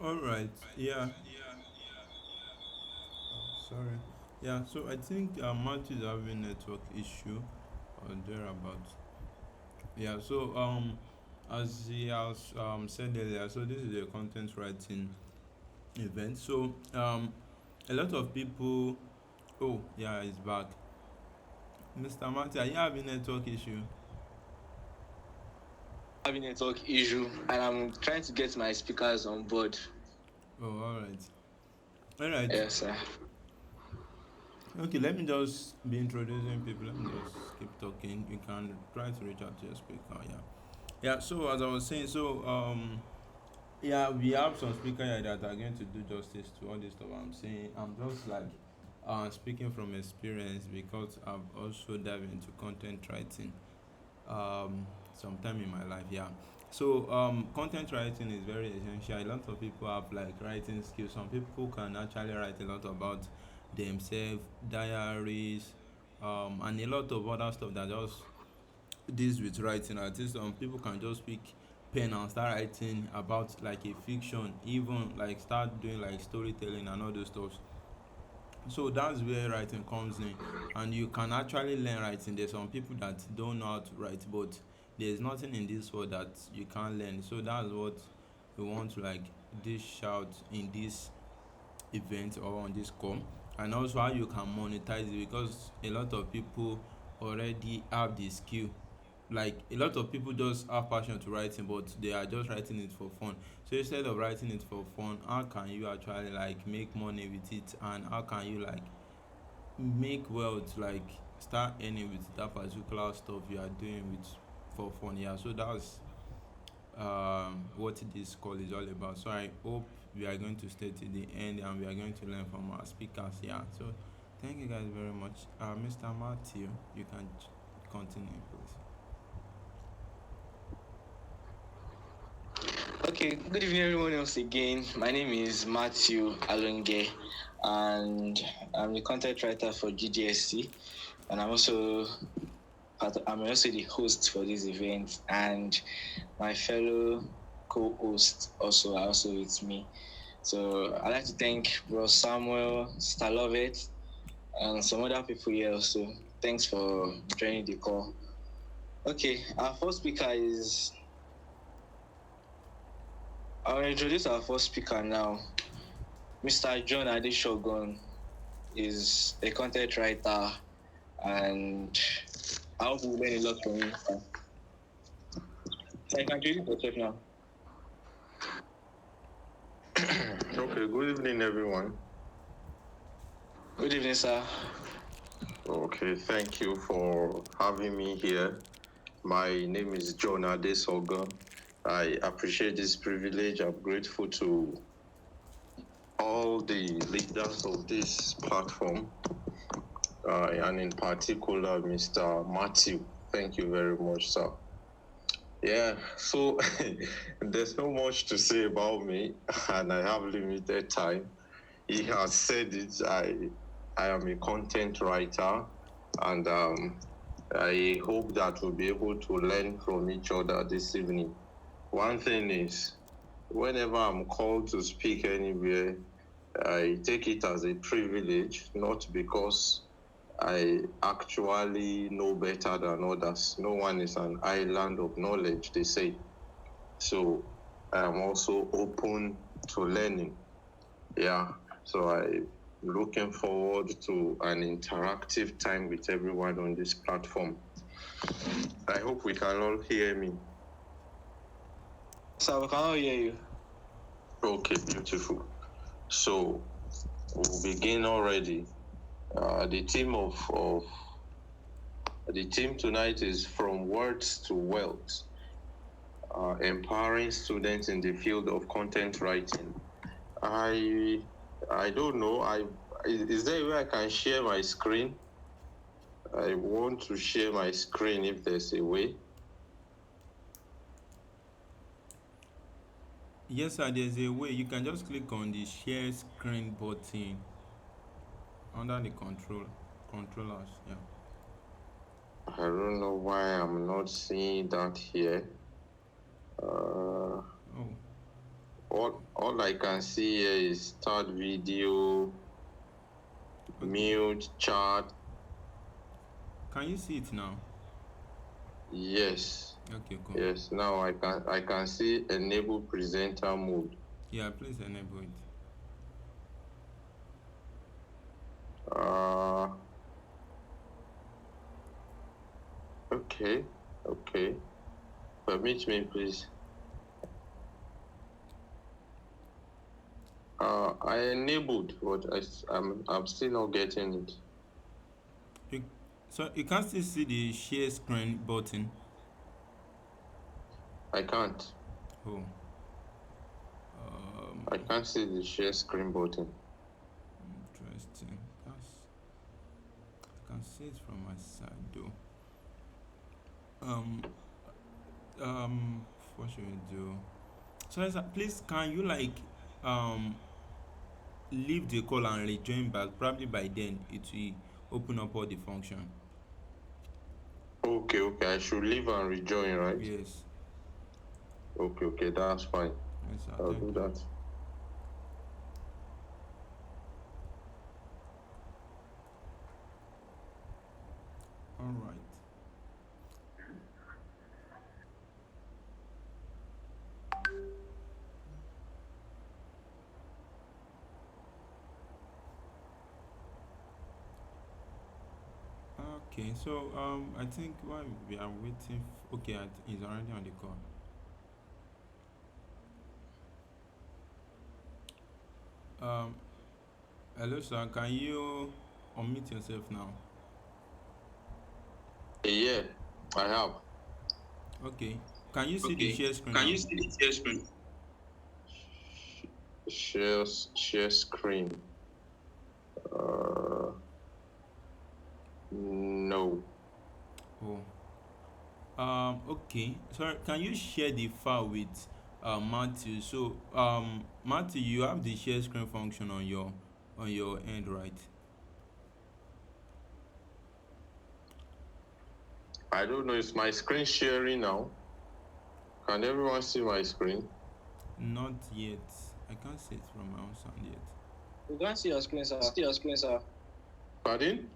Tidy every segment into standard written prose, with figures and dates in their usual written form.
All right. Yeah. Sorry. Yeah. So I think Matthew is having network issue or thereabout. Yeah. So as he has said earlier, so this is a content writing event. So a lot of people. Oh yeah, he's back. Mr. Matthew, are you having network issue? Having a network issue and I'm trying to get my speakers on board. Oh, all right. All right. Yes, sir. Okay, let me just be introducing people. Let me just keep talking. You can try to reach out to your speaker. Yeah. Yeah. So as I was saying, yeah, we have some speaker here that are going to do justice to all this stuff I'm saying. I'm just like speaking from experience because I've also dived into content writing sometime in my life. Yeah. So content writing is very essential. A lot of people have like writing skills. Some people can actually write a lot about themselves, diaries, and a lot of other stuff that just deals with writing. At least some people can just pick pen and start writing about like a fiction, even like start doing like storytelling and all those stuff. So that's where writing comes in, and you can actually learn writing. There's some people that don't know how to write, but there's nothing in this world that you can't learn. So that's what we want to like dish out in this event or on this call, and also how you can monetize it, because a lot of people already have the skill. Like a lot of people just have passion to writing, but they are just writing it for fun. So instead of writing it for fun, how can you actually like make money with it, and how can you like make wealth, like start earning with that particular stuff you are doing with for fun? Yeah, so that's what this call is all about. So I hope we are going to stay to the end and we are going to learn from our speakers. Yeah, so thank you guys very much. Mr. Matthew, you can continue, please. Okay, good evening, everyone else again. My name is Matthew Alonge, and I'm the content writer for GDSC, and I'm also the host for this event, and my fellow co-host also are also with me. So I'd like to thank Bro Samuel, Stalovet, and some other people here also. Thanks for joining the call. Okay, our first speaker is I'll introduce our first speaker now. Mr. John Adeshogun is a content writer, and I hope we learn a lot from him. So I can introduce yourself now. Okay, good evening, everyone. Good evening, sir. Okay, thank you for having me here. My name is John Adesoga. I appreciate this privilege. I'm grateful to all the leaders of this platform, and in particular, Mr. Matthew. Thank you very much, sir. Yeah, so there's not much to say about me, and I have limited time. He has said it. I am a content writer, and I hope that we'll be able to learn from each other this evening. One thing is, whenever I'm called to speak anywhere, I take it as a privilege, not because I actually know better than others. No one is an island of knowledge, they say. So I am also open to learning. Yeah. So I'm looking forward to an interactive time with everyone on this platform. I hope we can all hear me. Sir, we can all hear you. Okay, beautiful. So we'll begin already. The theme tonight is From Words to Wealth, empowering students in the field of content writing. I don't know. Is there a way I can share my screen? I want to share my screen if there's a way. Yes, sir, there's a way. You can just click on the share screen button under the controllers. Yeah. I don't know why I'm not seeing that here. Oh, What All I can see here is start video, mute, chat. Can you see it now? Yes. Okay, cool. Yes, now I can see enable presenter mode. Yeah, please enable it. Okay. Permit me, please. I enabled, but I'm still not getting it. So you can still see the share screen button. I can't. Oh. I can't see the share screen button. Interesting. I can see it from my side though. What should we do? So please, can you leave the call and rejoin back? Probably by then it will open up all the function. Okay. I should leave and rejoin, right? Yes. Okay, that's fine. Yes, sir. I'll do that. All right. Okay, so I think while we are waiting, okay, he's already on the call. Hello, sir. Can you unmute yourself now? Yeah, I have. Okay. Can you see the share screen? Can you see the share screen? Share screen. No. Oh. Okay. Sorry. Can you share the file with Matthew? So Matthew, you have the share screen function on your end, right? I don't know. Is my screen sharing now? Can everyone see my screen? Not yet. I can't see it from my own side yet. We can't see your screen, sir. Pardon?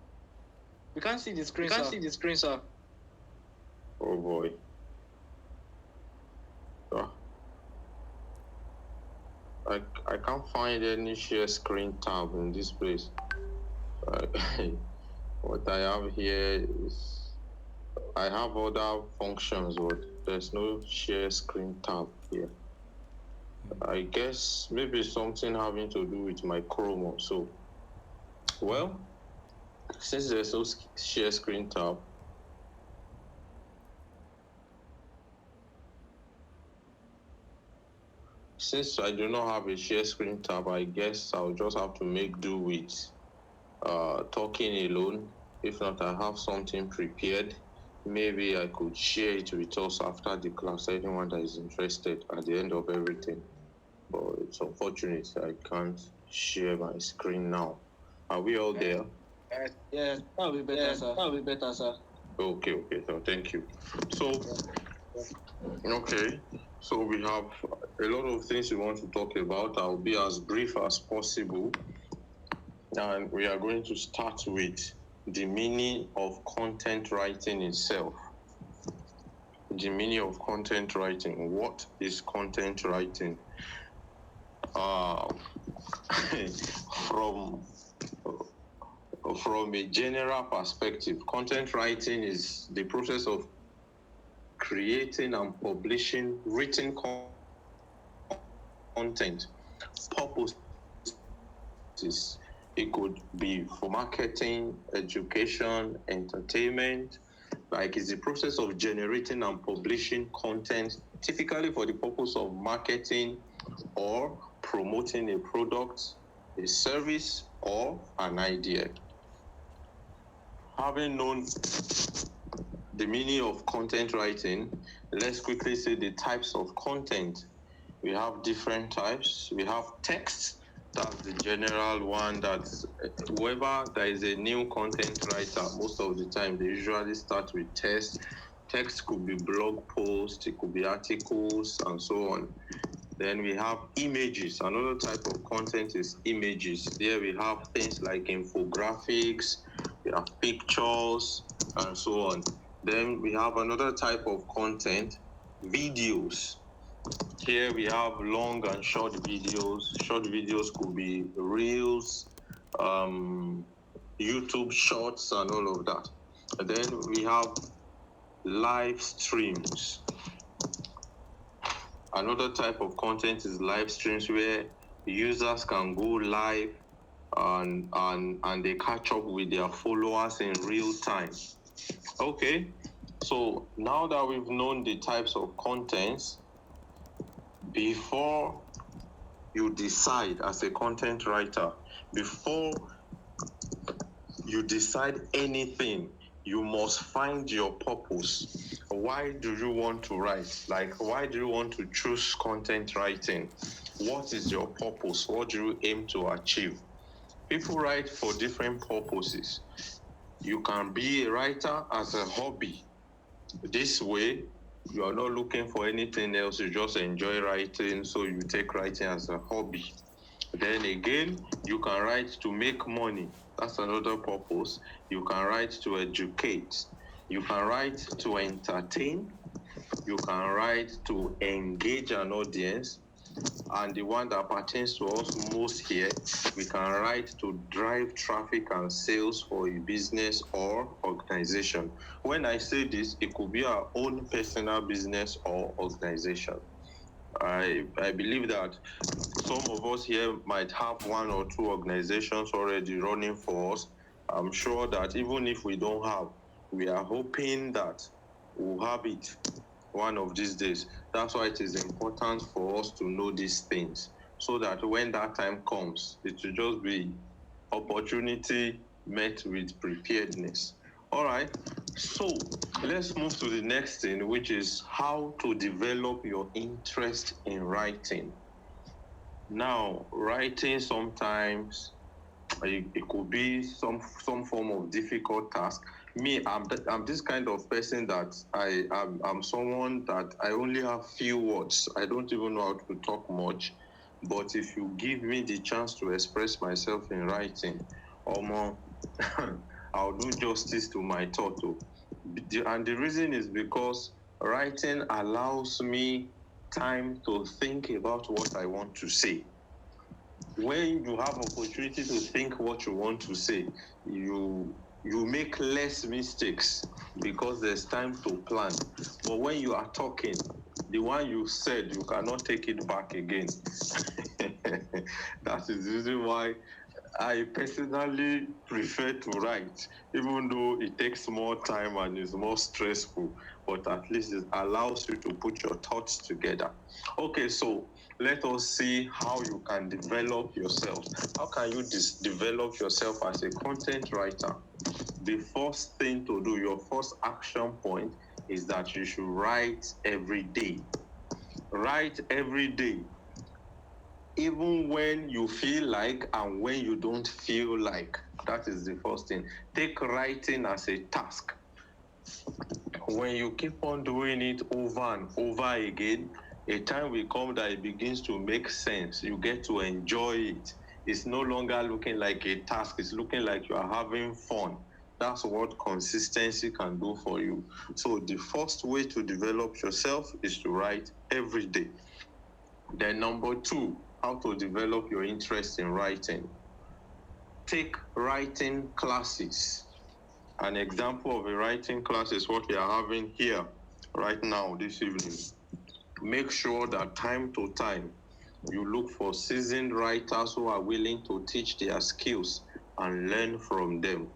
We can't see the screen, sir. Oh boy. I can't find any share screen tab in this place. What I have here is I have other functions, but there's no share screen tab here. I guess maybe something having to do with my Chrome or so. Well, since there's no share screen tab, since I do not have a share screen tab, I guess I'll just have to make do with talking alone. If not, I have something prepared. Maybe I could share it with us after the class, anyone that is interested at the end of everything. But it's unfortunate I can't share my screen now. Are we all there? Yeah, that'll be better, sir. Okay, so thank you. So, okay, so we have a lot of things we want to talk about. I'll be as brief as possible. And we are going to start with the meaning of content writing itself. The meaning of content writing. What is content writing? From a general perspective, content writing is the process of creating and publishing written content. Purposes. It could be for marketing, education, entertainment. Like it's the process of generating and publishing content, typically for the purpose of marketing or promoting a product, a service, or an idea. Having known the meaning of content writing, let's quickly see the types of content. We have different types. We have text. That's the general one that whoever there is a new content writer, most of the time they usually start with text. Text could be blog posts, it could be articles, and so on. Then we have images. Another type of content is images. There we have things like infographics, we have pictures, and so on. Then we have another type of content, videos. Here we have long and short videos. Short videos could be reels, YouTube shorts, and all of that. And then we have live streams. Another type of content is live streams where users can go live and they catch up with their followers in real time. Okay, so now that we've known the types of contents, before you decide as a content writer, before you decide anything, you must find your purpose. Why do you want to write? Like, why do you want to choose content writing? What is your purpose? What do you aim to achieve? People write for different purposes. You can be a writer as a hobby. This way, you are not looking for anything else. You just enjoy writing, so you take writing as a hobby. Then again, you can write to make money. That's another purpose. You can write to educate. You can write to entertain. You can write to engage an audience. And the one that pertains to us most here, we can write to drive traffic and sales for a business or organization. When I say this, it could be our own personal business or organization. I believe that some of us here might have one or two organizations already running for us. I'm sure that even if we don't have, we are hoping that we'll have it one of these days. That's why it is important for us to know these things so that when that time comes, it will just be opportunity met with preparedness. All right, so let's move to the next thing, which is how to develop your interest in writing. Now, writing sometimes it could be some form of difficult task. Me, I'm this kind of person that I'm someone that I only have few words. I don't even know how to talk much. But if you give me the chance to express myself in writing, or more, I'll do justice to my thought. And the reason is because writing allows me time to think about what I want to say. When you have opportunity to think what you want to say, you make less mistakes because there's time to plan. But when you are talking, the one you said, you cannot take it back again. That is the reason why I personally prefer to write, even though it takes more time and is more stressful, but at least it allows you to put your thoughts together. Okay, so let us see how you can develop yourself. How can you develop yourself as a content writer? The first thing to do, your first action point, is that you should write every day. Write every day, even when you feel like and when you don't feel like. That is the first thing. Take writing as a task. When you keep on doing it over and over again, a time will come that it begins to make sense. You get to enjoy it. It's no longer looking like a task, it's looking like you are having fun. That's what consistency can do for you. So, the first way to develop yourself is to write every day. Then, number two, how to develop your interest in writing. Take writing classes. An example of a writing class is what we are having here right now this evening. Make sure that time to time you look for seasoned writers who are willing to teach their skills and learn from them.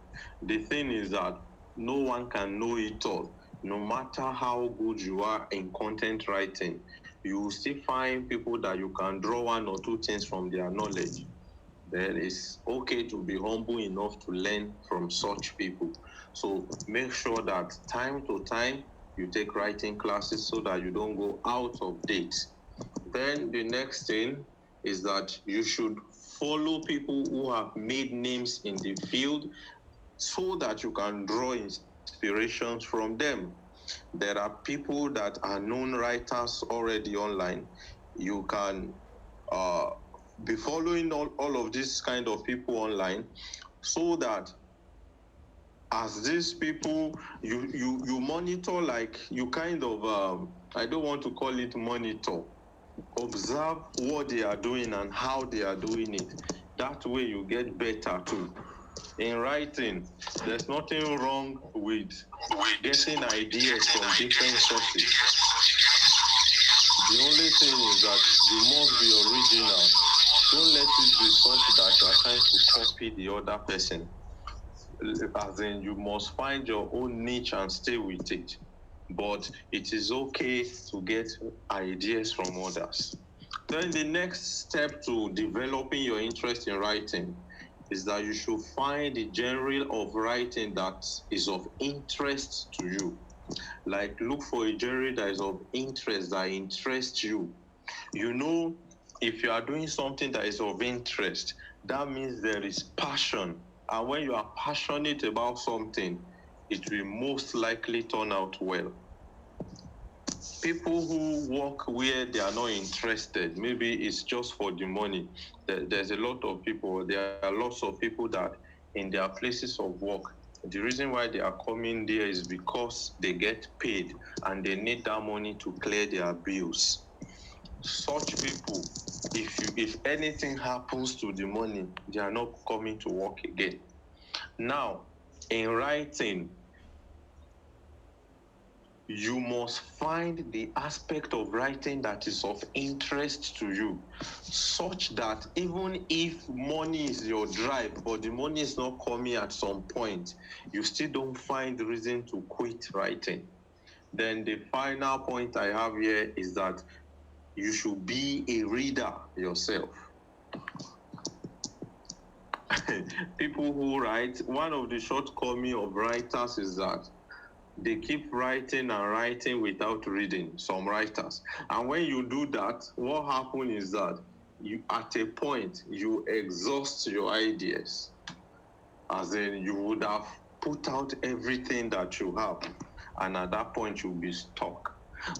The thing is that no one can know it all. No matter how good you are in content writing, you will still find people that you can draw one or two things from their knowledge. Then it's okay to be humble enough to learn from such people. So make sure that time to time you take writing classes so that you don't go out of date. Then the next thing is that you should follow people who have made names in the field so that you can draw inspirations from them. There are people that are known writers already online. you can be following all of these kind of people online, so that as these people, you monitor, like you kind of I don't want to call it monitor, observe what they are doing and how they are doing it. That way you get better too. In writing, there's nothing wrong with getting ideas from different sources. The only thing is that you must be original. Don't let it be thought that you are trying to copy the other person. As in, you must find your own niche and stay with it. But it is okay to get ideas from others. Then the next step to developing your interest in writing is that you should find the genre of writing that is of interest to you. Like, look for a genre that is of interest, that interests you. You know, if you are doing something that is of interest, that means there is passion. And when you are passionate about something, it will most likely turn out well. People who work where they are not interested, maybe it's just for the money. There's a lot of people, there are lots of people that in their places of work, the reason why they are coming there is because they get paid and they need that money to clear their bills. Such people, if anything happens to the money, they are not coming to work again. Now, in writing, you must find the aspect of writing that is of interest to you, such that even if money is your drive, but the money is not coming at some point, you still don't find reason to quit writing. Then the final point I have here is that you should be a reader yourself. People who write, one of the shortcomings of writers is that they keep writing and writing without reading, some writers. And when you do that, what happens is that you, at a point, you exhaust your ideas. As in, you would have put out everything that you have, and at that point, you'll be stuck.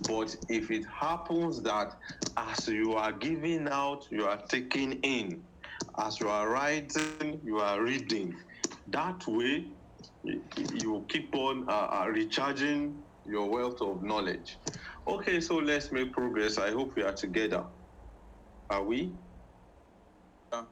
But if it happens that as you are giving out, you are taking in, as you are writing, you are reading, that way, you keep on recharging your wealth of knowledge. Okay, so let's make progress. I hope we are together. Are we? Yeah.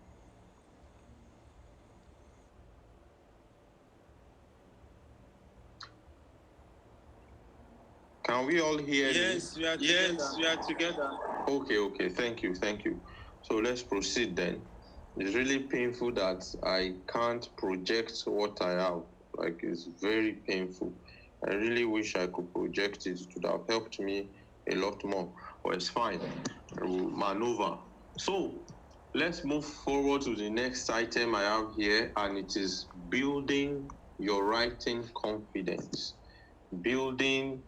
Can we all hear me? Yes, we are Yes, together. we are together. Okay, thank you. So let's proceed then. It's really painful that I can't project what I have. Like, it's very painful. I really wish I could project it. It would have helped me a lot more. But it's fine. We'll maneuver. So let's move forward to the next item I have here, and it is building your writing confidence. Building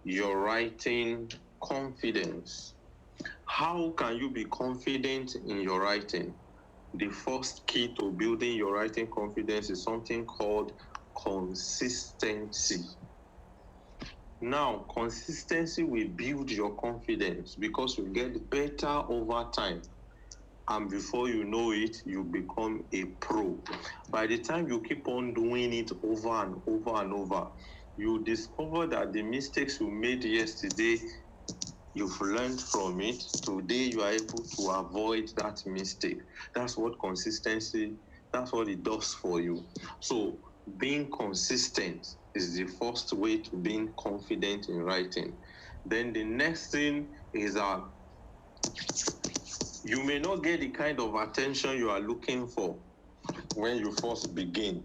your writing confidence. How can you be confident in your writing? The first key to building your writing confidence is something called consistency. Now, consistency will build your confidence because you get better over time. And before you know it, you become a pro. By the time you keep on doing it over and over and over, you discover that the mistakes you made yesterday, you've learned from it. Today, you are able to avoid that mistake. That's what consistency, that's what it does for you. So, being consistent is the first way to being confident in writing. Then the next thing is that you may not get the kind of attention you are looking for when you first begin.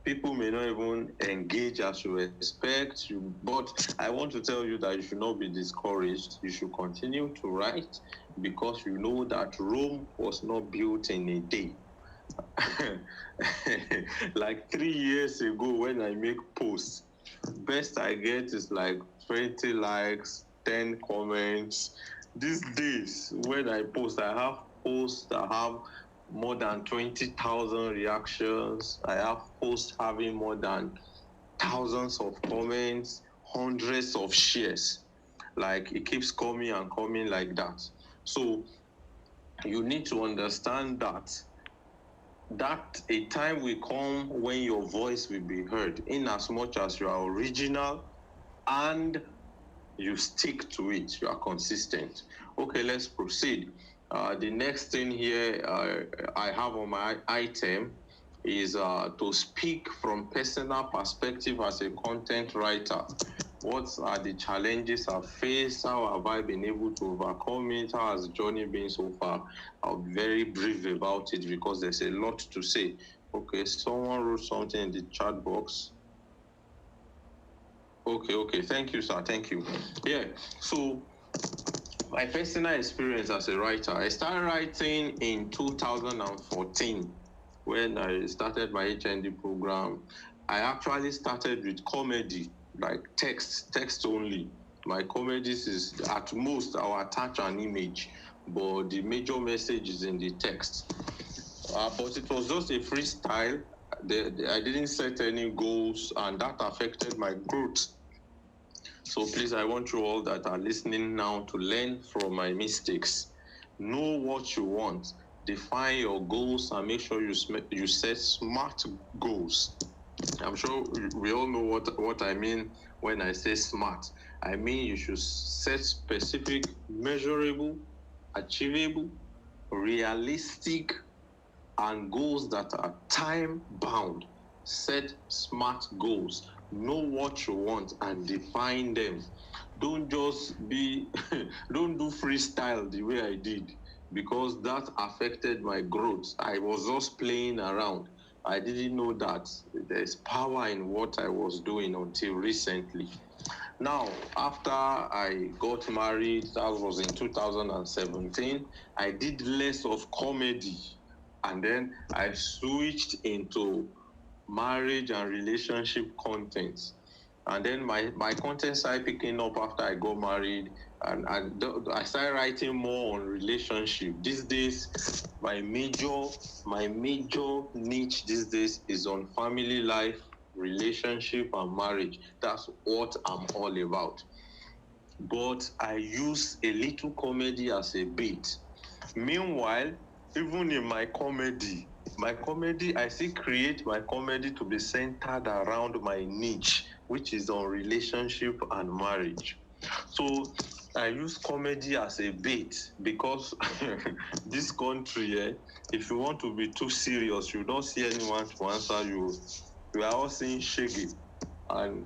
People may not even engage as you expect, but I want to tell you that you should not be discouraged. You should continue to write because you know that Rome was not built in a day. Like 3 years ago, when I make posts, best I get is like 20 likes, 10 comments. These days, when I post, I have posts that have more than 20,000 reactions. I have posts having more than thousands of comments, hundreds of shares. Like it keeps coming and coming like that. So you need to understand that a time will come when your voice will be heard, in as much as you are original and you stick to it, you are consistent. Okay, let's proceed. The next thing here I have on my item is to speak from personal perspective as a content writer. What are the challenges I've faced? How have I been able to overcome it? How has the journey been so far? I'll be very brief about it because there's a lot to say. Okay, someone wrote something in the chat box. Okay. Thank you, sir. Thank you. Yeah. So my personal experience as a writer, I started writing in 2014 when I started my HND program. I actually started with comedy, like text only. My comedies is at most I'll attach an image, but the major message is in the text. But it was just a freestyle. I didn't set any goals, and that affected my growth. So please, I want you all that are listening now to learn from my mistakes. Know what you want, define your goals, and make sure you set smart goals. I'm sure we all know what I mean when I say smart. I mean you should set specific, measurable, achievable, realistic, and goals that are time bound. Set smart goals. Know what you want and define them. Don't just be, don't do freestyle the way I did, because that affected my growth. I was just playing around. I didn't know that there's power in what I was doing until recently. Now, after I got married, that was in 2017, I did less of comedy, and then I switched into marriage and relationship content. And then my content started picking up after I got married, and I started writing more on relationship. These days, my major niche these days is on family life, relationship, and marriage. That's what I'm all about. But I use a little comedy as a bait. Meanwhile, even in my comedy, I still create my comedy to be centered around my niche, which is on relationship and marriage. So I use comedy as a bait because this country, if you want to be too serious, you don't see anyone to answer you. We are all saying shaggy, and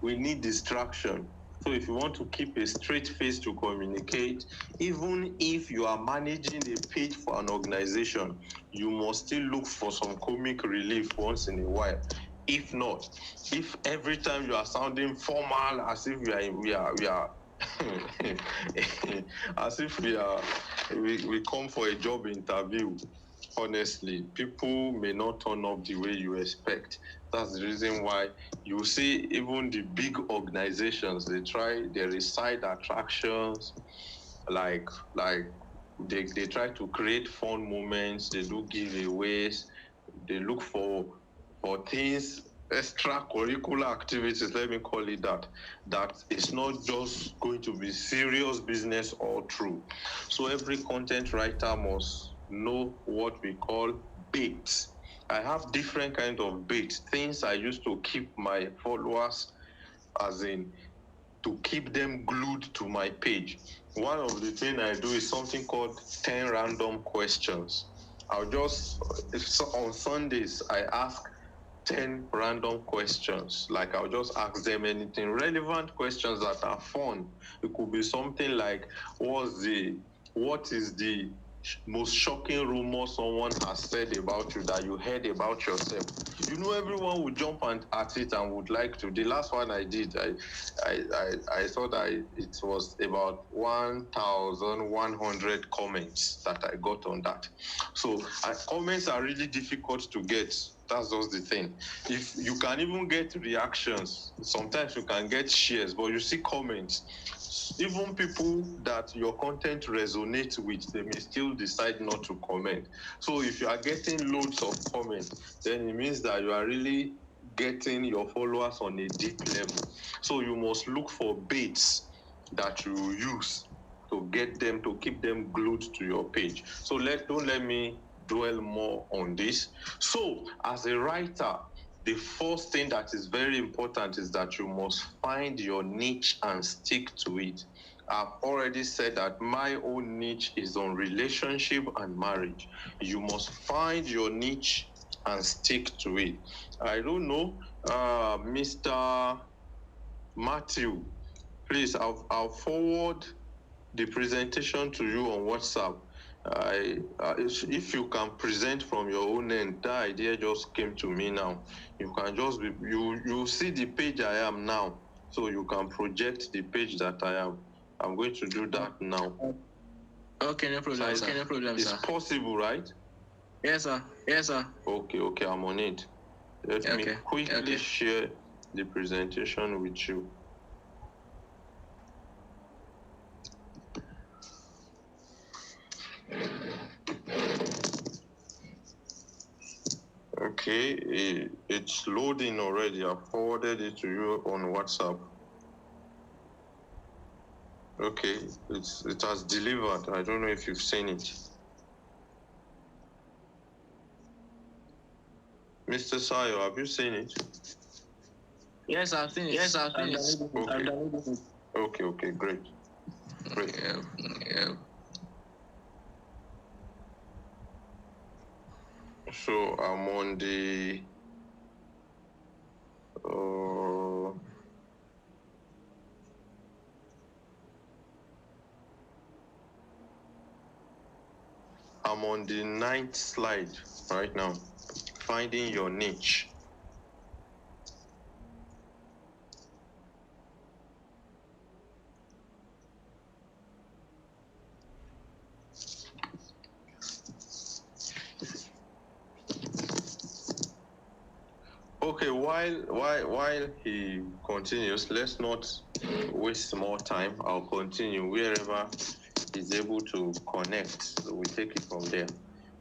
we need distraction. So if you want to keep a straight face to communicate, even if you are managing a page for an organization, you must still look for some comic relief once in a while. If not, if every time you are sounding formal, as if we are as if we come for a job interview, honestly, people may not turn up the way you expect. That's the reason why you see even the big organizations, there is side attractions, like they try to create fun moments, they do giveaways, they look for things, extracurricular activities, let me call it that, that is not just going to be serious business all through. So every content writer must know what we call baits. I have different kind of baits, things I use to keep my followers, as in to keep them glued to my page. One of the things I do is something called 10 random questions. I'll just, on Sundays, I ask 10 random questions. Like I'll just ask them anything, relevant questions that are fun. It could be something like, what is the most shocking rumor someone has said about you that you heard about yourself? Everyone would jump at it and would like to. The last one I did, I thought it was about 1,100 comments that I got on that. So comments are really difficult to get. That's just the thing. If you can even get reactions, sometimes you can get shares, but you see comments. Even people that your content resonates with, they may still decide not to comment. So if you are getting loads of comments, then it means that you are really getting your followers on a deep level. So you must look for baits. that you use to get them, to keep them glued to your page. So don't let me dwell more on this. So as a writer, the first thing that is very important is that you must find your niche and stick to it. I've already said that my own niche is on relationship and marriage. You must find your niche and stick to it. I don't know, Mr. Matthew, please, I'll forward the presentation to you on WhatsApp. If you can present from your own end, that idea just came to me now. You can just be, you see the page I am now, so you can project the page that I am. I'm going to do that now. Okay, no problem, sir. Okay, no problem, It's sir. possible, right? Yes, sir. Yes, sir. Okay, I'm on it. Let me quickly share the presentation with you. Okay, it's loading already. I forwarded it to you on WhatsApp. Okay, it has delivered. I don't know if you've seen it. Mr. Sayo, have you seen it? Yes, I've seen it. Yes, I've seen it. Okay, great. Yeah. So I'm on the I'm on the 9th slide right now. Finding your niche. Okay, while he continues, let's not waste more time. I'll continue wherever he's able to connect. So we take it from there.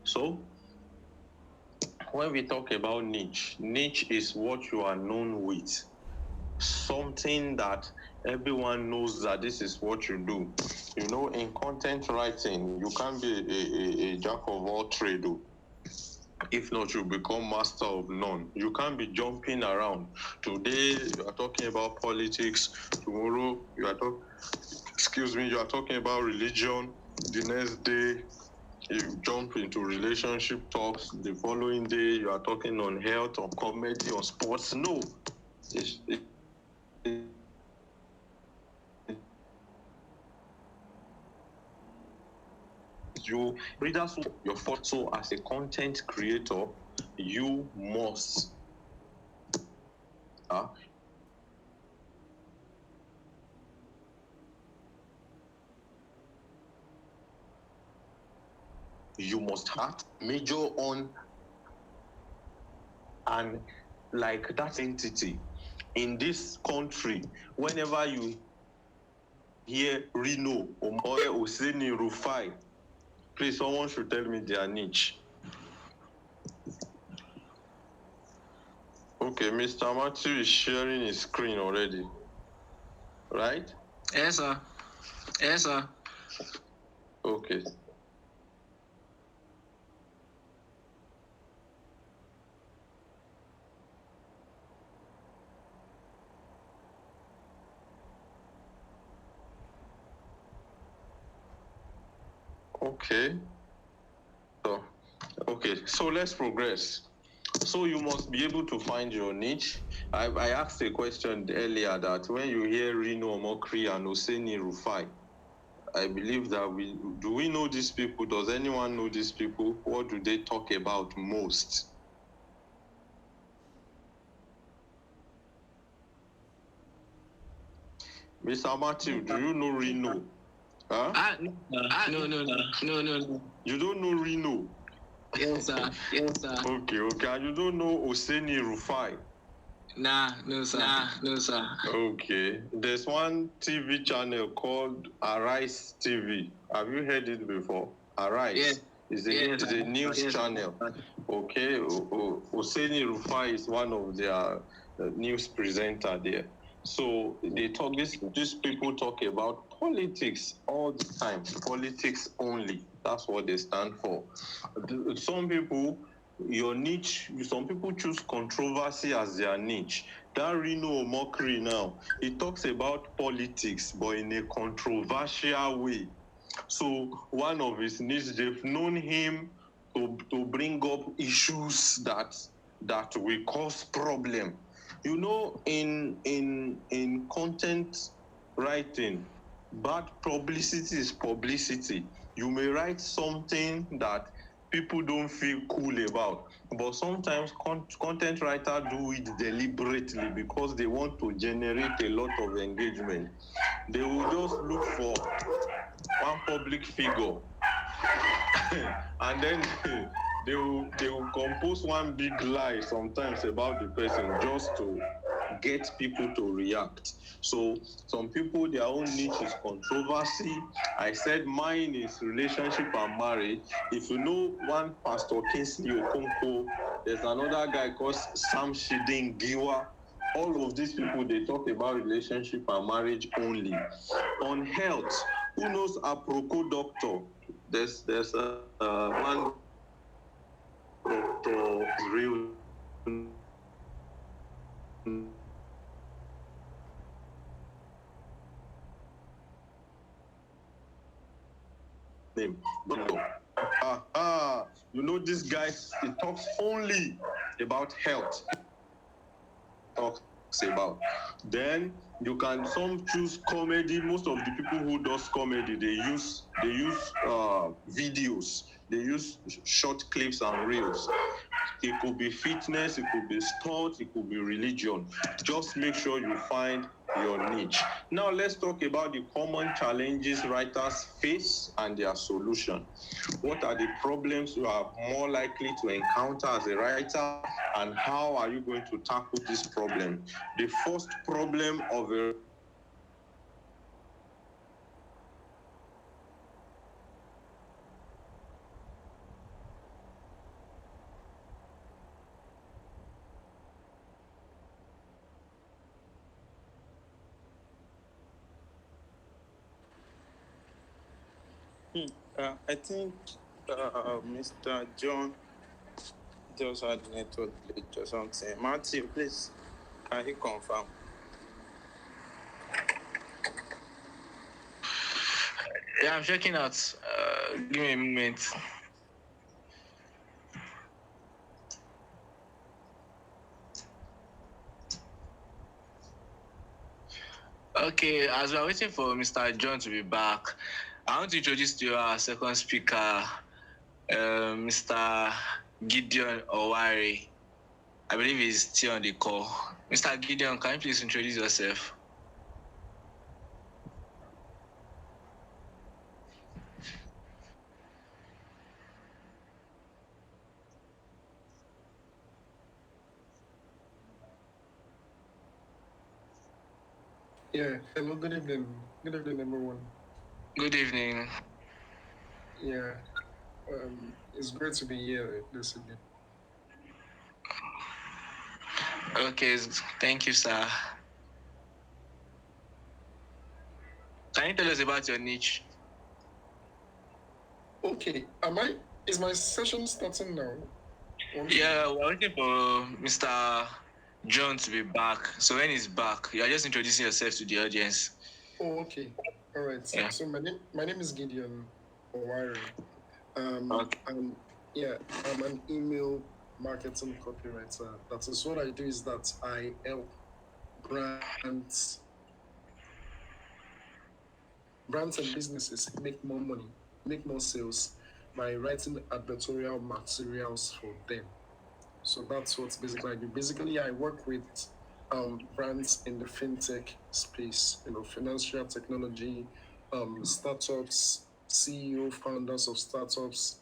So when we talk about niche is what you are known with. Something that everyone knows that this is what you do. You know, in content writing, you can't be a jack of all trades. If not, you become master of none. You can't be jumping around. Today you are talking about politics. Tomorrow you are talking about religion. The next day you jump into relationship talks. The following day you are talking on health, on comedy, on sports. No, you readers, your photo as a content creator, you must have major on and like that entity in this country. Whenever you hear Reno or Oseni Rufai, please, someone should tell me their niche. Okay, Mr. Matthew is sharing his screen already, right? Yes, sir. Okay. So let's progress. So you must be able to find your niche. I asked a question earlier that when you hear Reno Omokri and Oseni Rufai, I believe that do we know these people? Does anyone know these people? What do they talk about most? Mr. Matthew, do you know Reno? Huh? No. You don't know Reno? Yes, sir. Okay. And you don't know Oseni Rufai? No, sir. Okay. There's one TV channel called Arise TV. Have you heard it before? Arise. Yes. It's a news channel. Okay. Oseni Rufai is one of their news presenter there. So they talk. These people talk about politics all the time. Politics only. That's what they stand for. Some people, your niche. Some people choose controversy as their niche. That Reno Mockery now, he talks about politics, but in a controversial way. So one of his niche, they've known him to bring up issues that will cause problem. You know, in content writing, bad publicity is publicity. You may write something that people don't feel cool about, but sometimes content writers do it deliberately because they want to generate a lot of engagement. They will just look for one public figure and then they will compose one big lie sometimes about the person just to get people to react. So some people, their own niche is controversy. I said mine is relationship and marriage. If you know one Pastor Kingsley Okonkwo, there's another guy called Sam Shidin Giwa. All of these people, they talk about relationship and marriage only. On health, who knows Aproko doctor? There's one doctor, real name, doctor. You know this guy, he talks only about health. Talks about. Then you can some choose comedy. Most of the people who does comedy, they use videos. They use short clips and reels. It could be fitness, it could be sport, it could be religion. Just make sure you find your niche. Now let's talk about the common challenges writers face and their solution. What are the problems you are more likely to encounter as a writer, and how are you going to tackle this problem? The first problem of a I think Mr. John just had network glitch or something. Matthew, please, can you confirm? Yeah, I'm checking out. Give me a moment. Okay, as we're waiting for Mr. John to be back, I want to introduce to you our second speaker, Mr. Gideon Owari. I believe he's still on the call. Mr. Gideon, can you please introduce yourself? Yeah, hello, good evening. Good evening, everyone. Good evening. Yeah, it's great to be here this evening. Okay, thank you, sir. Can you tell us about your niche? Okay, is my session starting now? Yeah, we're waiting for Mr. John to be back. So when he's back, you are just introducing yourself to the audience. Oh, okay. All right. Yeah. So my name is Gideon Owari. Okay. I'm an email marketing copywriter. That is what I do, is that I help brands and businesses make more money, make more sales by writing advertorial materials for them. So that's what basically I do. Basically, I work with brands in the fintech space, financial technology, startups, CEO, founders of startups,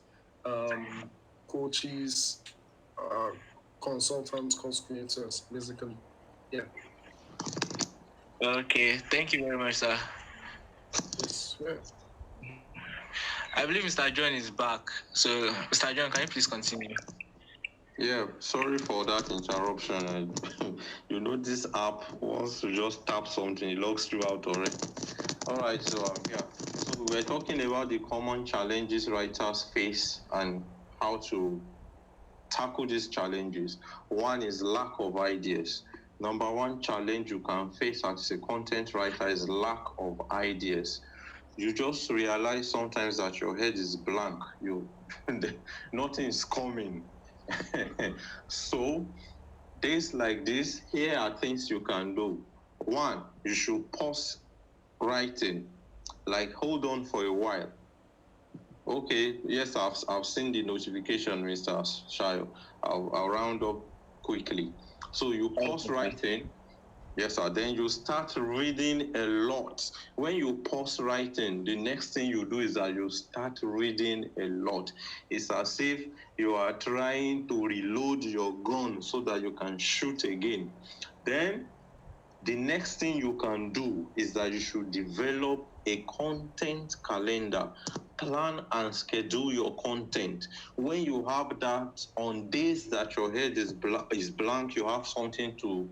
coaches, consultants, course creators, basically. Yeah. Okay, thank you very much, sir. Yes. Yeah. I believe Mr. John is back. So, Mr. John, can you please continue? Yeah, sorry for that interruption. You know this app, once you just tap something, it logs you out already. All right, so yeah. So we're talking about the common challenges writers face and how to tackle these challenges. One is lack of ideas. Number one challenge you can face as a content writer is lack of ideas. You just realize sometimes that your head is blank. You nothing is coming. So days like this, here are things you can do. One, you should pause writing, like hold on for a while. Okay, yes, I've seen the notification, Mr. Shayo. I'll round up quickly. So you pause writing, yes, sir. Then you start reading a lot. When you pause writing, the next thing you do is that you start reading a lot. It's as if you are trying to reload your gun so that you can shoot again. Then the next thing you can do is that you should develop a content calendar. Plan and schedule your content. When you have that, on days that your head is blank, you have something to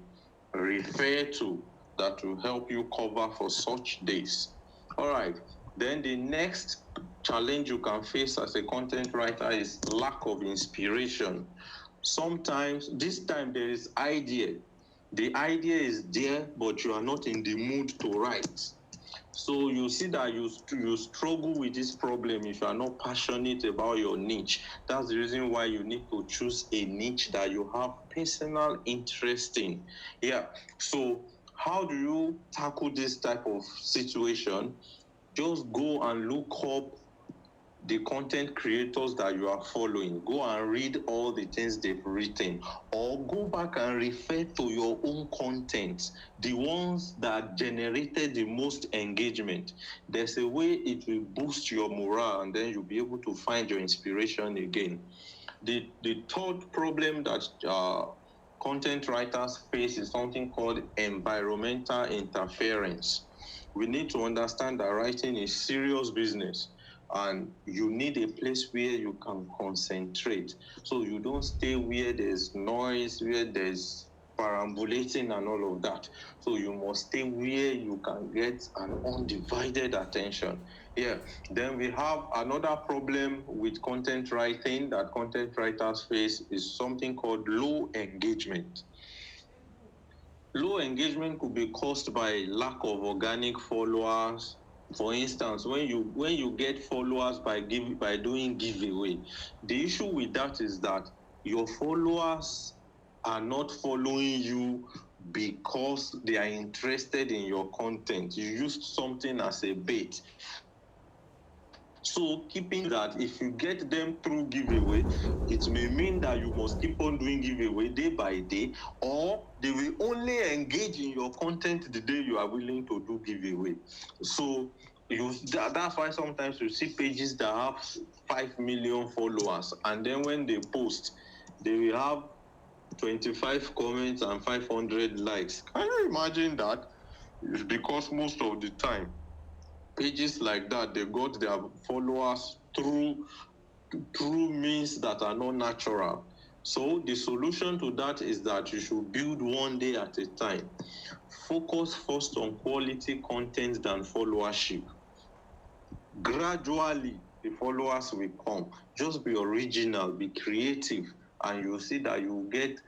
refer to that will help you cover for such days. All right. Then the next challenge you can face as a content writer is lack of inspiration. Sometimes, this time there is idea. The idea is there, but you are not in the mood to write. So you see that you struggle with this problem if you are not passionate about your niche. That's the reason why you need to choose a niche that you have personal interest in. Yeah. So how do you tackle this type of situation? Just go and look up the content creators that you are following. Go and read all the things they've written, or go back and refer to your own content, the ones that generated the most engagement. There's a way it will boost your morale, and then you'll be able to find your inspiration again. The third problem that content writers face is something called environmental interference. We need to understand that writing is serious business, and you need a place where you can concentrate. So you don't stay where there's noise, where there's perambulating and all of that. So you must stay where you can get an undivided attention. Yeah. Then we have another problem with content writing that content writers face is something called low engagement. Low engagement could be caused by lack of organic followers. For instance, when you get followers by doing giveaway, the issue with that is that your followers are not following you because they are interested in your content. You used something as a bait. So keeping that, if you get them through giveaway, it may mean that you must keep on doing giveaway day by day, or they will only engage in your content the day you are willing to do giveaway. So that's why sometimes you see pages that have 5 million followers, and then when they post, they will have 25 comments and 500 likes. Can you imagine that? It's because most of the time pages like that, they got their followers through means that are not natural. So the solution to that is that you should build one day at a time. Focus first on quality content than followership. Gradually the followers will come. Just be original, be creative, and you'll see that you get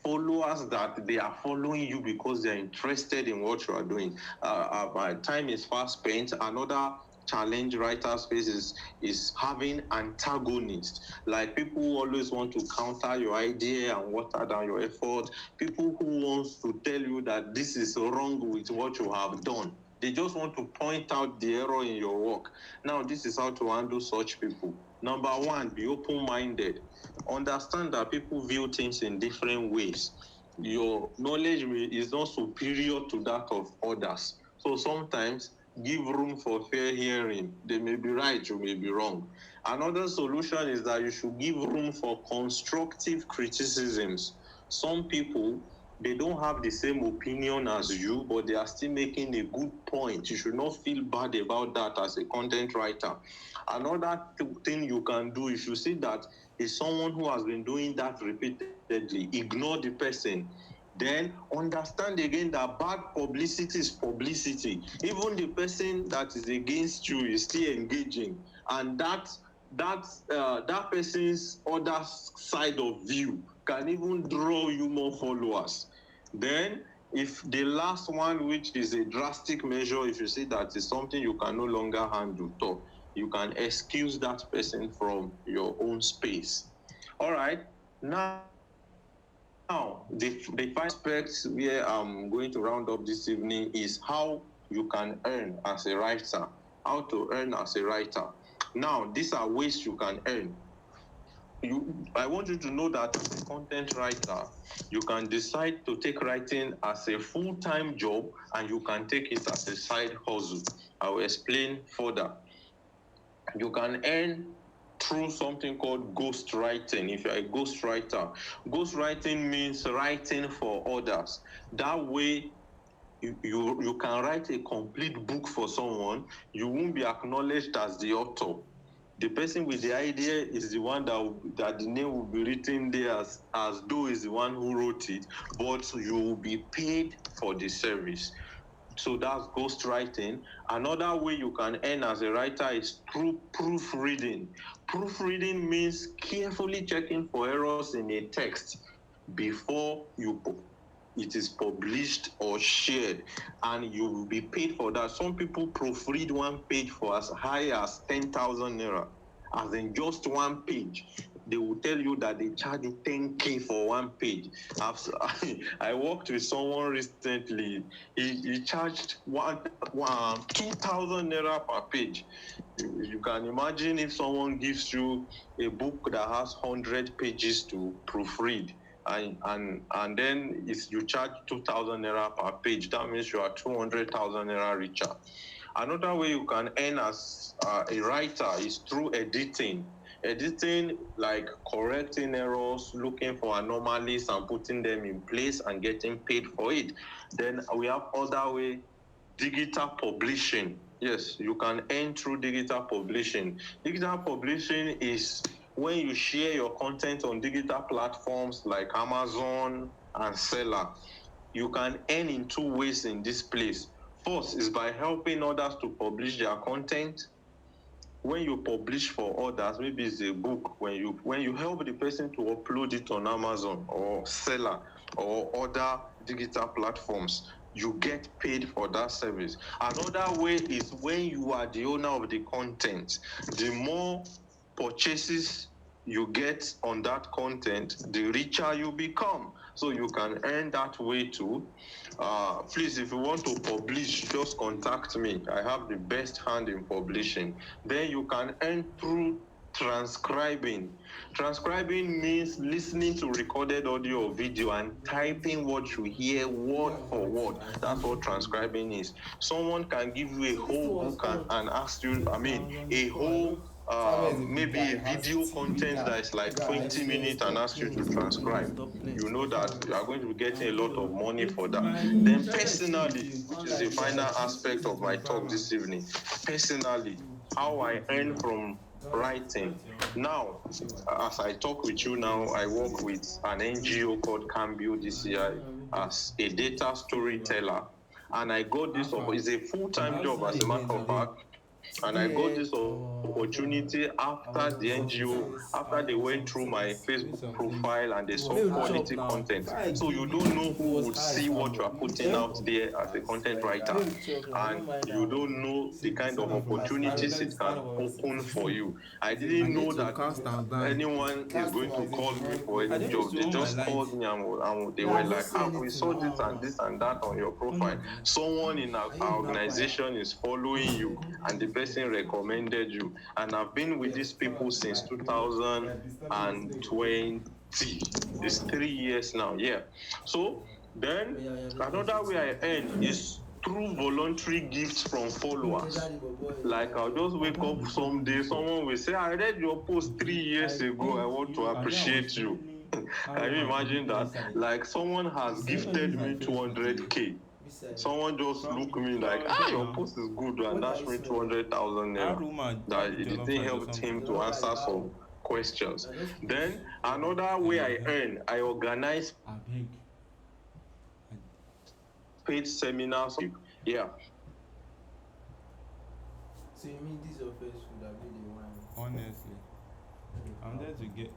followers that they are following you because they're interested in what you are doing. My time is fast spent. Another challenge writers face is having antagonists, like people who always want to counter your idea and water down your effort, people who wants to tell you that this is wrong with what you have done. They just want to point out the error in your work. Now, this is how to handle such people. Number one, be open-minded. Understand that people view things in different ways. Your knowledge is not superior to that of others. So sometimes give room for fair hearing. They may be right, you may be wrong. Another solution is that you should give room for constructive criticisms. Some people, they don't have the same opinion as you, but they are still making a good point. You should not feel bad about that as a content writer. Another thing you can do, if you see that is someone who has been doing that repeatedly, ignore the person. Then understand again that bad publicity is publicity. Even the person that is against you is still engaging, and that person's other side of view can even draw you more followers. Then if the last one, which is a drastic measure, if you see that is something you can no longer handle, talk, you can excuse that person from your own space. All right. Now, the final aspect where I'm going to round up this evening is how you can earn as a writer. How to earn as a writer. Now, these are ways you can earn. I want you to know that as a content writer, you can decide to take writing as a full-time job, and you can take it as a side hustle. I will explain further. You can earn through something called ghostwriting. If you're a ghostwriter, ghostwriting means writing for others. That way, you can write a complete book for someone. You won't be acknowledged as the author. The person with the idea is the one that the name will be written there as though is the one who wrote it, but you will be paid for the service. So that's ghostwriting. Another way you can earn as a writer is through proofreading. Proofreading means carefully checking for errors in a text before it is published or shared, and you will be paid for that. Some people proofread one page for as high as 10,000 naira, as in just one page. They will tell you that they charge you 10K for one page. I worked with someone recently. He charged 2,000 naira per page. You can imagine if someone gives you a book that has 100 pages to proofread, and then if you charge 2,000 naira per page, that means you are 200,000 naira richer. Another way you can earn as a writer is through editing. Editing, like correcting errors, looking for anomalies and putting them in place and getting paid for it. Then we have other way, digital publishing. Yes, you can earn through digital publishing. Digital publishing is when you share your content on digital platforms like Amazon and Seller. You can earn in two ways in this place. First is by helping others to publish their content. When you publish for others, maybe it's a book, when you help the person to upload it on Amazon or Seller or other digital platforms, you get paid for that service. Another way is when you are the owner of the content. The more purchases you get on that content, the richer you become. So you can earn that way too. Please, if you want to publish, just contact me. I have the best hand in publishing. Then you can earn through transcribing. Transcribing means listening to recorded audio or video and typing what you hear word for word. That's what transcribing is. Someone can give you a whole book and ask you, a whole maybe a video content that is like 20 minutes and ask you to transcribe. You know that you are going to be getting a lot of money for that. Then personally, which is the final aspect of my talk this evening, personally, how I earn from writing. Now, as I talk with you now, I work with an NGO called Cambio DCI as a data storyteller. And I got this, it's a full-time job as a matter of fact. And I got this opportunity after the NGO, after they went through my Facebook profile and they saw quality content. So you don't know who would see what you are putting out there as a content writer, and you don't know the kind of opportunities it can open for you. I didn't know that anyone is going to call me for any job. They just called me and they were like, we saw this and that on your profile. Someone in our organization is following you, and the person recommended you. And I've been with these people since 2020. It's 3 years now. Yeah. So then another way I earn is through voluntary gifts from followers. Like I'll just wake up someday, someone will say, I read your post 3 years ago, I want to appreciate you. Can you imagine that? Like someone has gifted me 200K. Someone just look me like, your post is good, and that's me 200,000 naira. That it didn't help him to answer some questions. Then another way I earn, I organize paid seminars. Yeah. So you mean this your first food? Have you the one? Honestly, I'm there to get.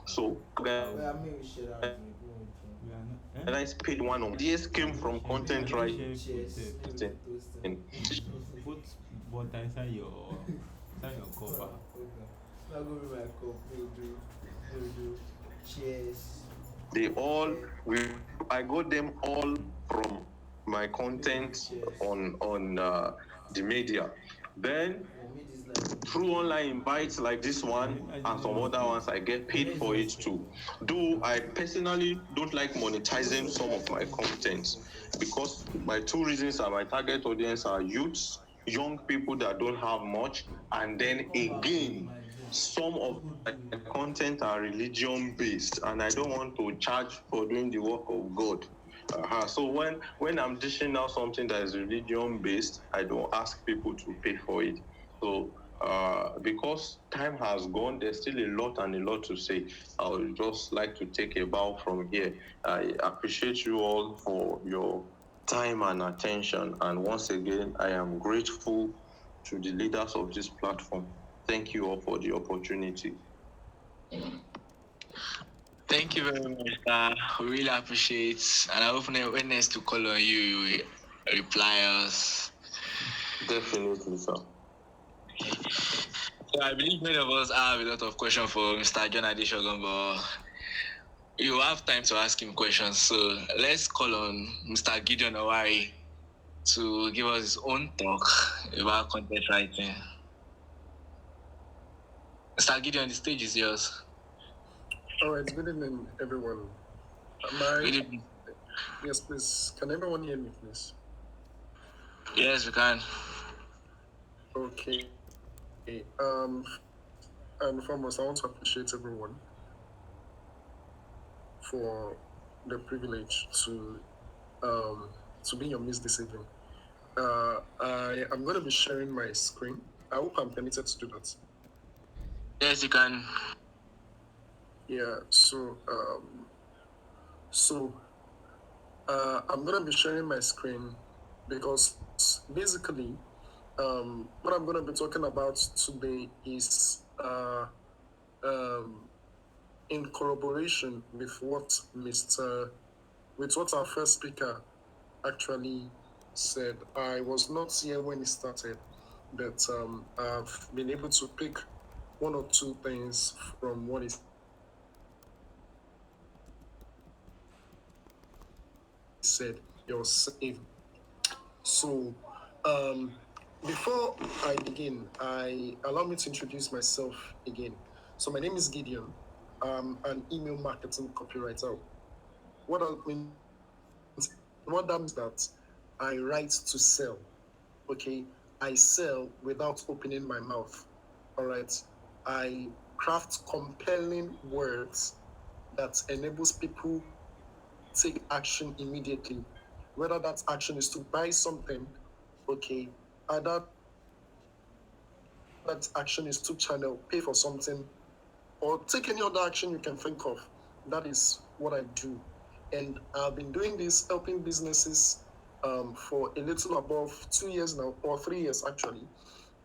So Well, I mean, we share out. We are not. Eh? and I paid one on this came from content I writing. don't share food Cheers. there. Maybe toasting. Put butter inside your cover. Now go with my cup. We'll do. Cheers. They all I got them all from my content on the media. Then through online invites like this one and some other ones, I get paid for it too. Though I personally don't like monetizing some of my content because my two reasons are my target audience are youths, young people that don't have much, and then again, some of my content are religion based, and I don't want to charge for doing the work of God. So when I'm dishing out something that is religion based, I don't ask people to pay for it. So because time has gone, there's still a lot and a lot to say. I would just like to take a bow from here. I appreciate you all for your time and attention. And once again, I am grateful to the leaders of this platform. Thank you all for the opportunity. Thank you very much, sir. We really appreciate, and I hope when next to call on you, you will reply us. Definitely, sir. So I believe many of us have a lot of questions for Mr. John Adeshogun, but you have time to ask him questions. So let's call on Mr. Gideon Owari to give us his own talk about content writing. Mr. Gideon, the stage is yours. All right, good evening, everyone. Good evening. Yes, please. Can everyone hear me, please? Yes, we can. Okay. And foremost, I want to appreciate everyone for the privilege to be in your midst this evening. I am going to be sharing my screen. I hope I'm permitted to do that. Yes, you can. Yeah. I'm going to be sharing my screen because basically, what I'm going to be talking about today is in corroboration with what our first speaker actually said. I was not here when he started, but I've been able to pick one or two things from what he said. You're safe. So, before I begin, allow me to introduce myself again. So my name is Gideon. I'm an email marketing copywriter. What that means that I write to sell. Okay, I sell without opening my mouth. All right, I craft compelling words that enables people take action immediately. Whether that action is to buy something, okay, either that action is to channel, pay for something, or take any other action you can think of. That is what I do. And I've been doing this, helping businesses for a little above 2 years now, or 3 years actually.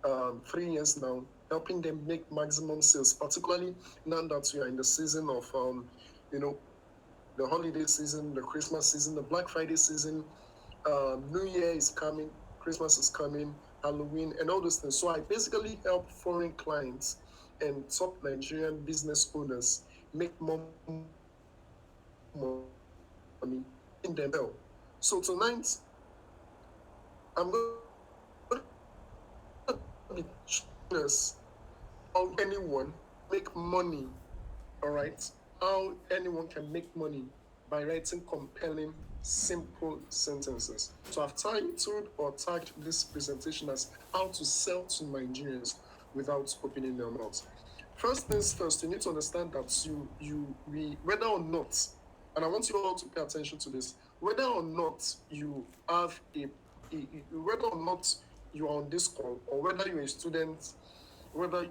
3 years now, helping them make maximum sales, particularly now that we are in the season of, the holiday season, the Christmas season, the Black Friday season, New Year is coming, Christmas is coming, Halloween, and all those things. So I basically help foreign clients and top Nigerian business owners make more money in them. So tonight, I'm going to be showing us how anyone make money, all right? How anyone can make money by writing compelling, simple sentences. So I've titled or tagged this presentation as how to sell to Nigerians without opening their mouths. First things first, you need to understand that we whether or not, and I want you all to pay attention to this, whether or not you have whether or not you are on this call, or whether you're a student, whether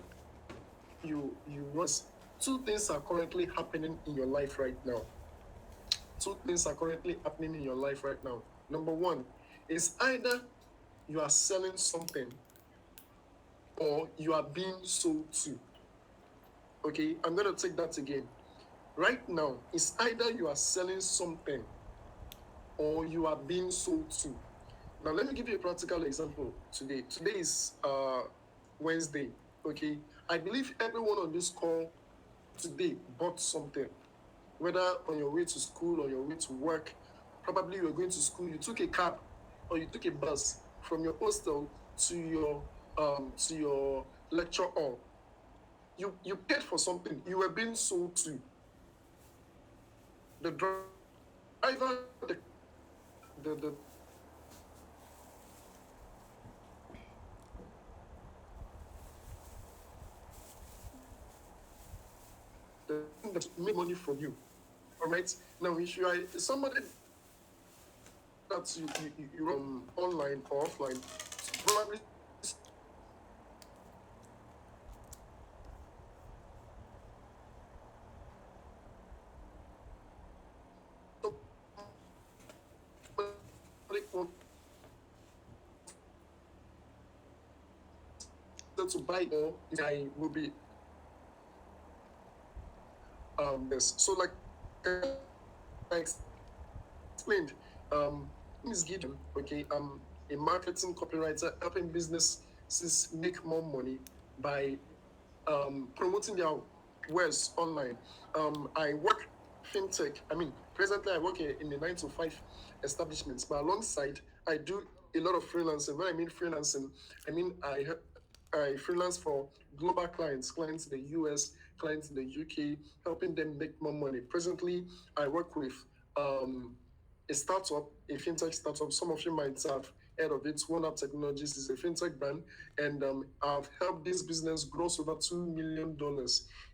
you was, two things are currently happening in your life right now. two things are currently happening in your life right now. Number one is either you are selling something or you are being sold to. Okay, I'm going to take that again. Right now, it's either you are selling something or you are being sold to. Now, let me give you a practical example today. Today is Wednesday. Okay, I believe everyone on this call today bought something, whether on your way to school or your way to work. Probably you were going to school, you took a cab or you took a bus from your hostel to your lecture hall. You paid for something. You were being sold to. The driver, the the thing that made money from you. All right. Now, if you are somebody that you online or offline, probably somebody wanted to buy or I will be this. So like I explained, is Gideon. Okay, I'm a marketing copywriter helping businesses make more money by promoting their wares online. I work fintech. I mean, presently I work in a 9 to 5 establishments, but alongside I do a lot of freelancing. When I mean freelancing, I mean I freelance for global clients, clients in the US, clients in the UK, helping them make more money. Presently, I work with um, a startup, a fintech startup. Some of you might have heard of it. One Up Technologies is a fintech brand, and I've helped this business gross over $2 million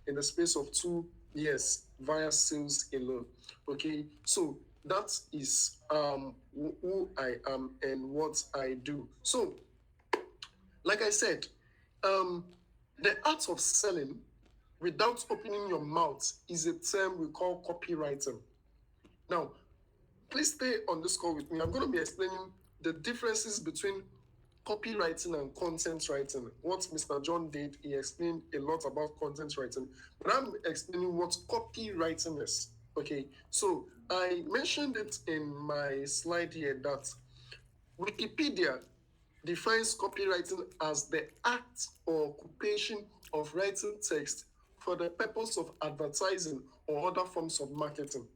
in the space of 2 years via sales alone. Okay, so that is who I am and what I do. So, like I said, um, the art of selling without opening your mouth is a term we call copywriting. Now, please stay on this call with me. I'm going to be explaining the differences between copywriting and content writing. What Mr. John did, he explained a lot about content writing, but I'm explaining what copywriting is. Okay, so I mentioned it in my slide here that Wikipedia defines copywriting as the act or occupation of writing text for the purpose of advertising or other forms of marketing.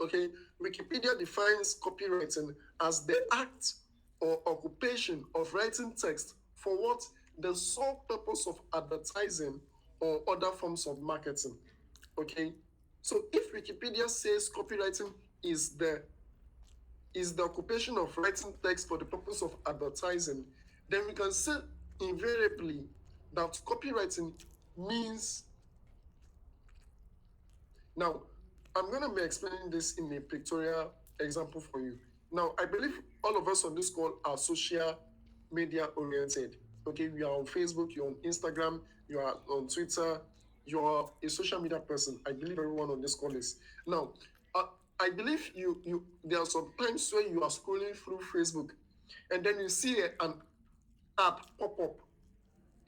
Okay, Wikipedia defines copywriting as the act or occupation of writing text for what? The sole purpose of advertising or other forms of marketing. Okay, so if Wikipedia says copywriting is the occupation of writing text for the purpose of advertising, then we can say invariably that copywriting means. Now, I'm going to be explaining this in a pictorial example for you. Now, I believe all of us on this call are social media oriented. Okay, you are on Facebook, you're on Instagram, you are on Twitter, you're a social media person. I believe everyone on this call is. Now, uh, I believe you there are some times where you are scrolling through Facebook and then you see an ad pop up,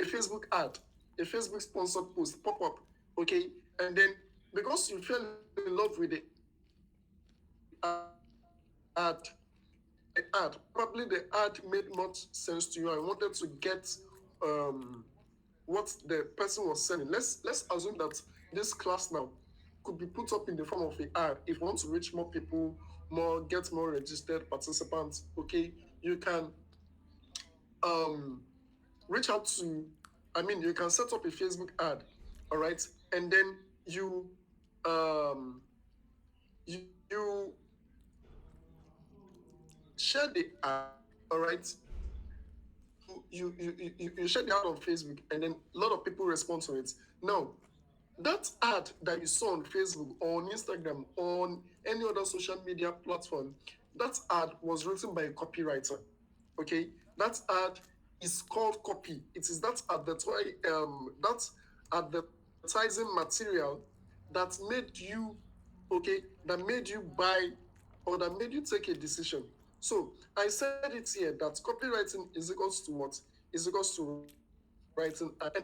a Facebook ad, a Facebook sponsored post pop up, okay, and then because you fell in love with the ad, probably the ad made much sense to you. I wanted to get um, what the person was selling. Let's assume that this class now could be put up in the form of an ad. If you want to reach more people, get more registered participants, okay, you can um, reach out to, I mean, you can set up a Facebook ad, all right, and then um, you share the ad, all right. You share the ad on Facebook, and then a lot of people respond to it. Now, that ad that you saw on Facebook or on Instagram or on any other social media platform, that ad was written by a copywriter. Okay, that ad is called copy. It is that that advertising material that made you okay, that made you buy or that made you take a decision. So I said it here that copywriting is equals to what? Is equals to writing and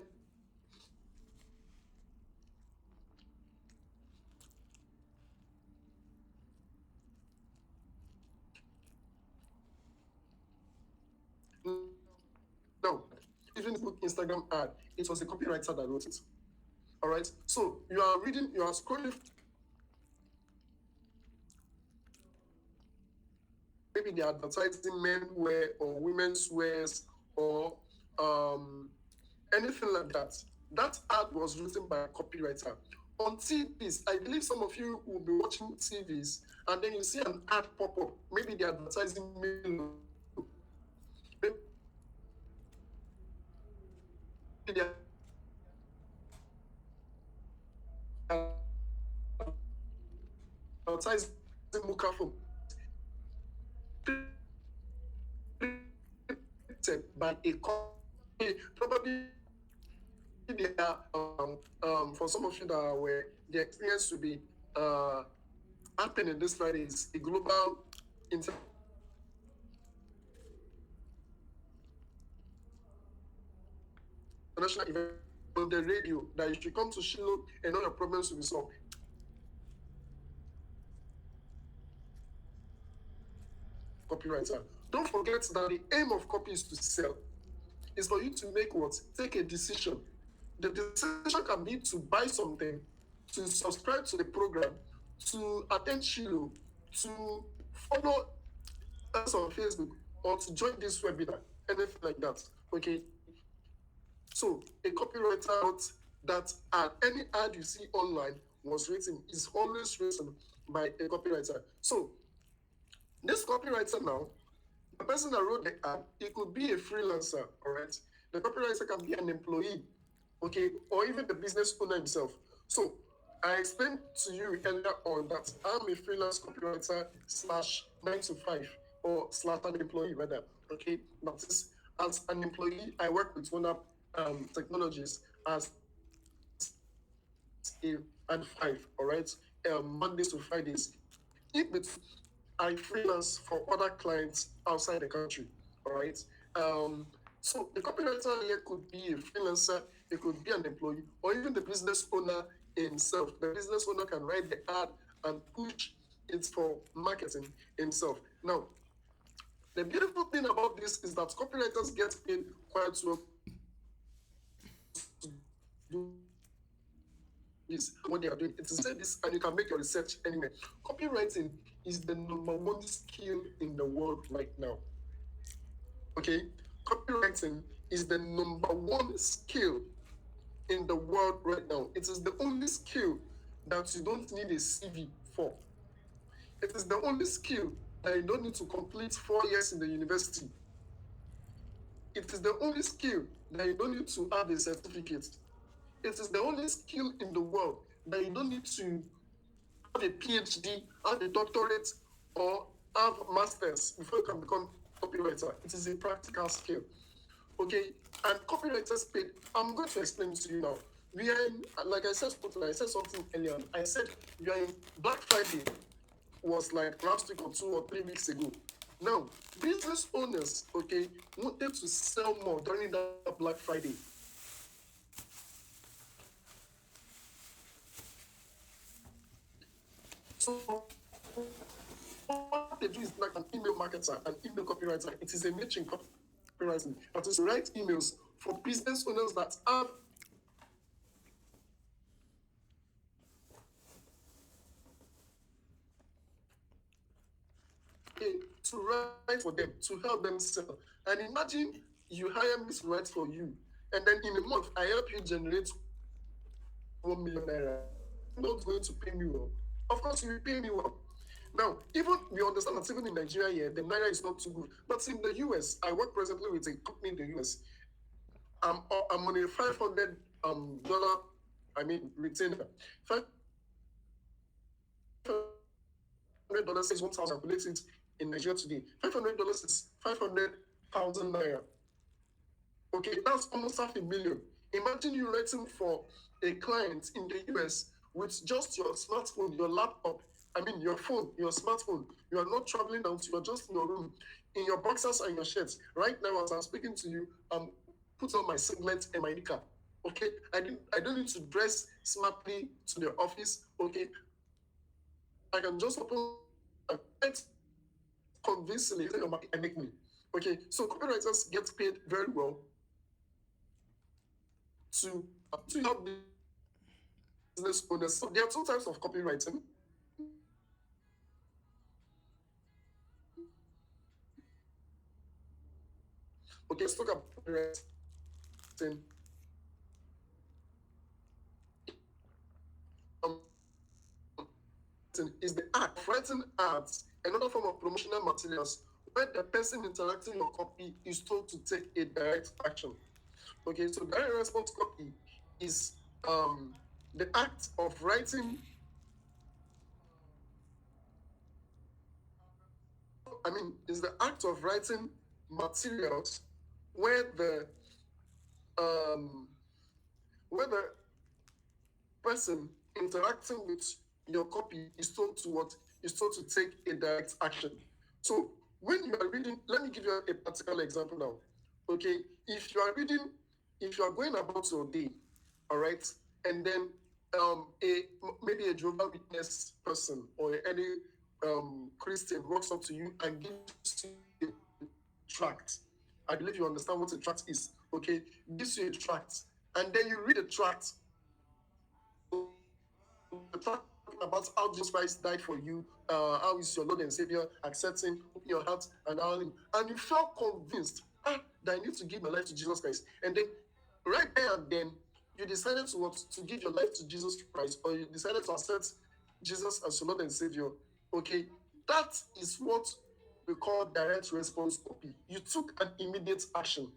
now, even book Instagram ad, it was a copywriter that wrote it. All right. So you are reading, you are scrolling maybe they're advertising men wear or women's wears or anything like that. That ad was written by a copywriter. On TVs, I believe some of you will be watching TVs and then you see an ad pop up. Maybe they're advertising Milo. Maybe they're advertising Muka phone. By a company, probably they are for some of you that are aware, the experience to be happening this Friday is a global international event on the radio that you should come to Shiloh and all your problems will be solved. Copywriter. Don't forget that the aim of copy is to sell. Is for you to make what? Take a decision. The decision can be to buy something, to subscribe to the program, to attend Shiloh, to follow us on Facebook, or to join this webinar, anything like that. Okay. So a copywriter wrote that ad, any ad you see online was written, is always written by a copywriter. So this copywriter now, the person that wrote the ad, it could be a freelancer, all right? The copywriter can be an employee, okay, or even the business owner himself. So I explained to you earlier on that I'm a freelance copywriter slash 9 to 5 or slash an employee rather, okay? That is, as an employee, I work with one up technologies as a and 5, all right? Mondays to Fridays. In between, I freelance for other clients outside the country. All right. So the copywriter here could be a freelancer, it could be an employee, or even the business owner himself. The business owner can write the ad and push it for marketing himself. Now, the beautiful thing about this is that copywriters get paid quite well to do this, what they are doing. It is say this, and you can make your research anywhere. Copywriting is the number one skill in the world right now. Okay, copywriting is the number one skill in the world right now. It is the only skill that you don't need a CV for. It is the only skill that you don't need to complete 4 years in the university. It is the only skill that you don't need to have a certificate. It is the only skill in the world that you don't need to have a PhD, have a doctorate, or have masters before you can become copywriter. It is a practical skill. Okay, and copywriters paid. I'm going to explain to you now. We are in, like I said something earlier. I said we are in Black Friday was like last week or 2 or 3 weeks ago. Now, business owners, okay, wanted to sell more during that Black Friday. So what they do is like an email marketer, an email copywriter. It is a niche in copywriting. That is to write emails for business owners that have to write for them, to help them sell. And imagine you hire me to write for you, and then in a month I help you generate 1 million naira. Not going to pay me well. Of course, you will pay me well. Now, even we understand that even in Nigeria here, the naira is not too good. But in the US, I work presently with a company in the US. I'm on a $500 I mean retainer. $500 is 1,000. Calculate it in Nigeria today. $500 is 500,000 naira. Okay, that's almost half a million. Imagine you writing for a client in the US with just your smartphone, your laptop, I mean your phone, your smartphone. You are not traveling out, you are just in your room, in your boxers and your shirts. Right now, as I'm speaking to you, I'm put on my singlet and my knicker. Okay, I don't need to dress smartly to the office. Okay, I can just open it convincingly tell your market and make money. Okay, so copywriters get paid very well to help business owners. So there are two types of copywriting. Okay, let's talk about copywriting. Is the act of writing ads, another form of promotional materials, where the person interacting your copy is told to take a direct action. Okay, so direct response copy is the act of writing. I mean, is the act of writing materials where um, where the person interacting with your copy is told to what is told to take a direct action. So when you are reading, let me give you a practical example now. Okay, if you are reading, if you are going about your day, all right, and then a maybe a Jehovah Witness person or any Christian walks up to you and gives you a tract. I believe you understand what a tract is. Okay, gives you a tract, and then you read the tract talking about how Jesus Christ died for you, how is your Lord and Savior, accepting, open your heart, and all, and you felt convinced that I need to give my life to Jesus Christ. And then, right there and then, you decided to what to give your life to Jesus Christ, or you decided to accept Jesus as your Lord and Savior. Okay, that is what we call direct response copy. You took an immediate action.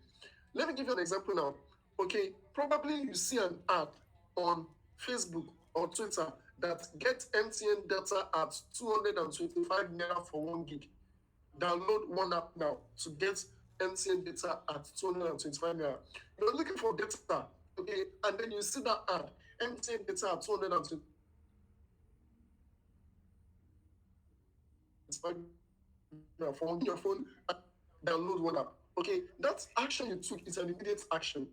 Let me give you an example now. Okay, probably you see an ad on Facebook or Twitter that get MTN data at 225 naira for 1 gig. Download one app now to get MTN data at 225 naira. You're looking for data, okay, and then you see that ad, MTN data at 225 for your phone, download one app. Okay, that action you took is an immediate action.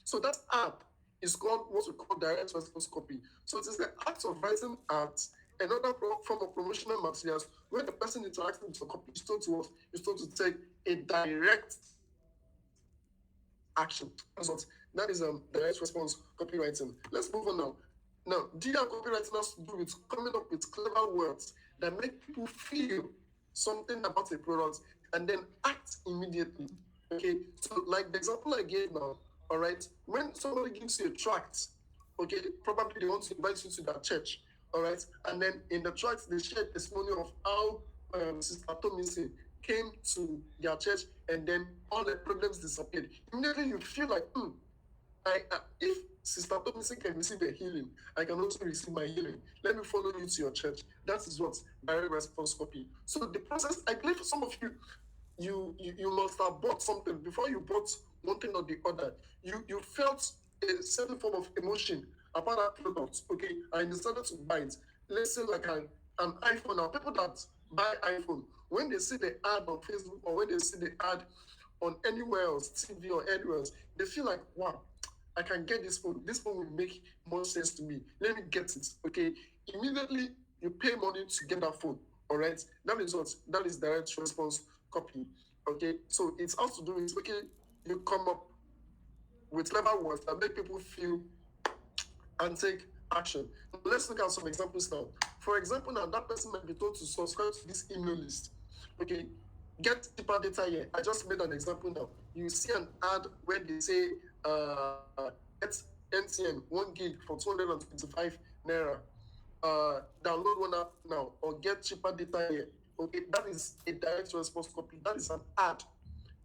So that app is called what we call direct response copy. So it is the act of writing ads, another form of promotional materials where the person interacting with the copy is told to us, is told to take a direct action. That's what that is direct response copywriting. Let's move on now. Now, DR copywriting has to do with coming up with clever words that make people feel something about a product and then act immediately. Okay, so like the example I gave now, all right, when somebody gives you a tract, okay, probably they want to invite you to their church, all right, and then in the tract they share testimony of how Sister Tomisi came to their church and then all the problems disappeared. Immediately you feel like, if Sister Tomisi can receive a healing, I can also receive my healing. Let me follow you to your church. That is what direct response copy. So the process, I believe for some of you, you must have bought something before you bought one thing or the other. You felt a certain form of emotion about that product, okay, and you decided to buy it. Let's say like an iPhone. Now, people that buy iPhone, when they see the ad on Facebook or when they see the ad on anywhere else, TV or anywhere else, they feel like, wow, I can get this phone. This phone will make more sense to me. Let me get it. Okay. Immediately you pay money to get that phone. All right. That is what that is direct response copy. Okay. So it has to do with okay, you come up with clever words that make people feel and take action. Now, let's look at some examples now. For example, now that person might be told to subscribe to this email list. Okay, get deeper data here. I just made an example now. You see an ad where they say get MTN 1 gig for 225 naira. Download one app now or get cheaper data here. Okay, that is a direct response copy. That is an ad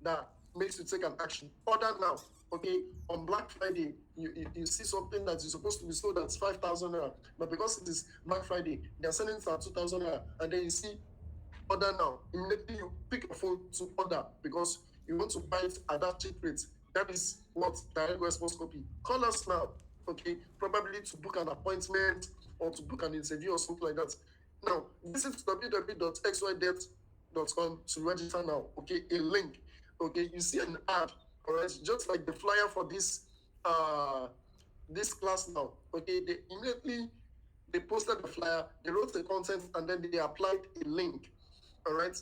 that makes you take an action. Order now. Okay, on Black Friday, you see something that is supposed to be sold at 5,000 naira, but because it is Black Friday, they are selling it at 2,000 naira, and then you see order now. Immediately you pick your phone to order because you want to buy it at that cheap rate. That is what direct response copy. Call us now. okay, probably to book an appointment or to book an interview or something like that. Now, visit www.xydebt.com to register now. Okay, a link. Okay, you see an ad, all right, just like the flyer for this class now. Okay, they immediately they posted the flyer, they wrote the content, and then they applied a link. All right.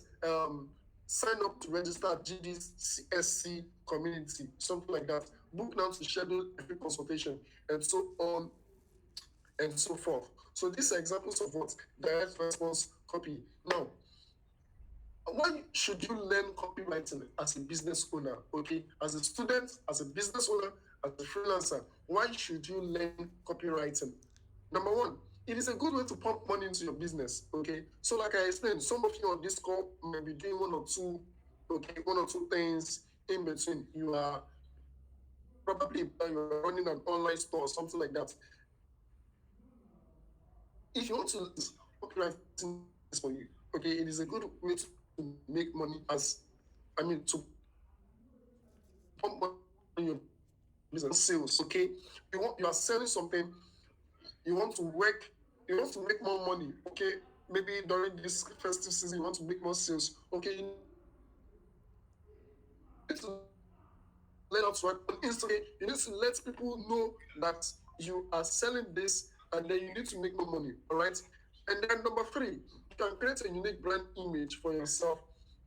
Sign up to register at GDSC community, something like that. Book now to schedule a free consultation, and so on and so forth. So these are examples of what direct response copy. Now, why should you learn copywriting as a business owner? Okay, as a student, as a business owner, as a freelancer, why should you learn copywriting? Number one, it is a good way to pump money into your business. Okay, so like I explained, some of you on this call may be doing one or two things in between. You are probably you're running an online store or something like that. If you want to copywriting is for you, okay, it is a good way to make money to pump money in your business sales. Okay, you are selling something, you want to work, you want to make more money. Okay, maybe during this festive season you want to make more sales. Okay, you need to learn how to work on Instagram. You need to let people know that you are selling this, and then you need to make more money. All right. And then number three, you can create a unique brand image for yourself.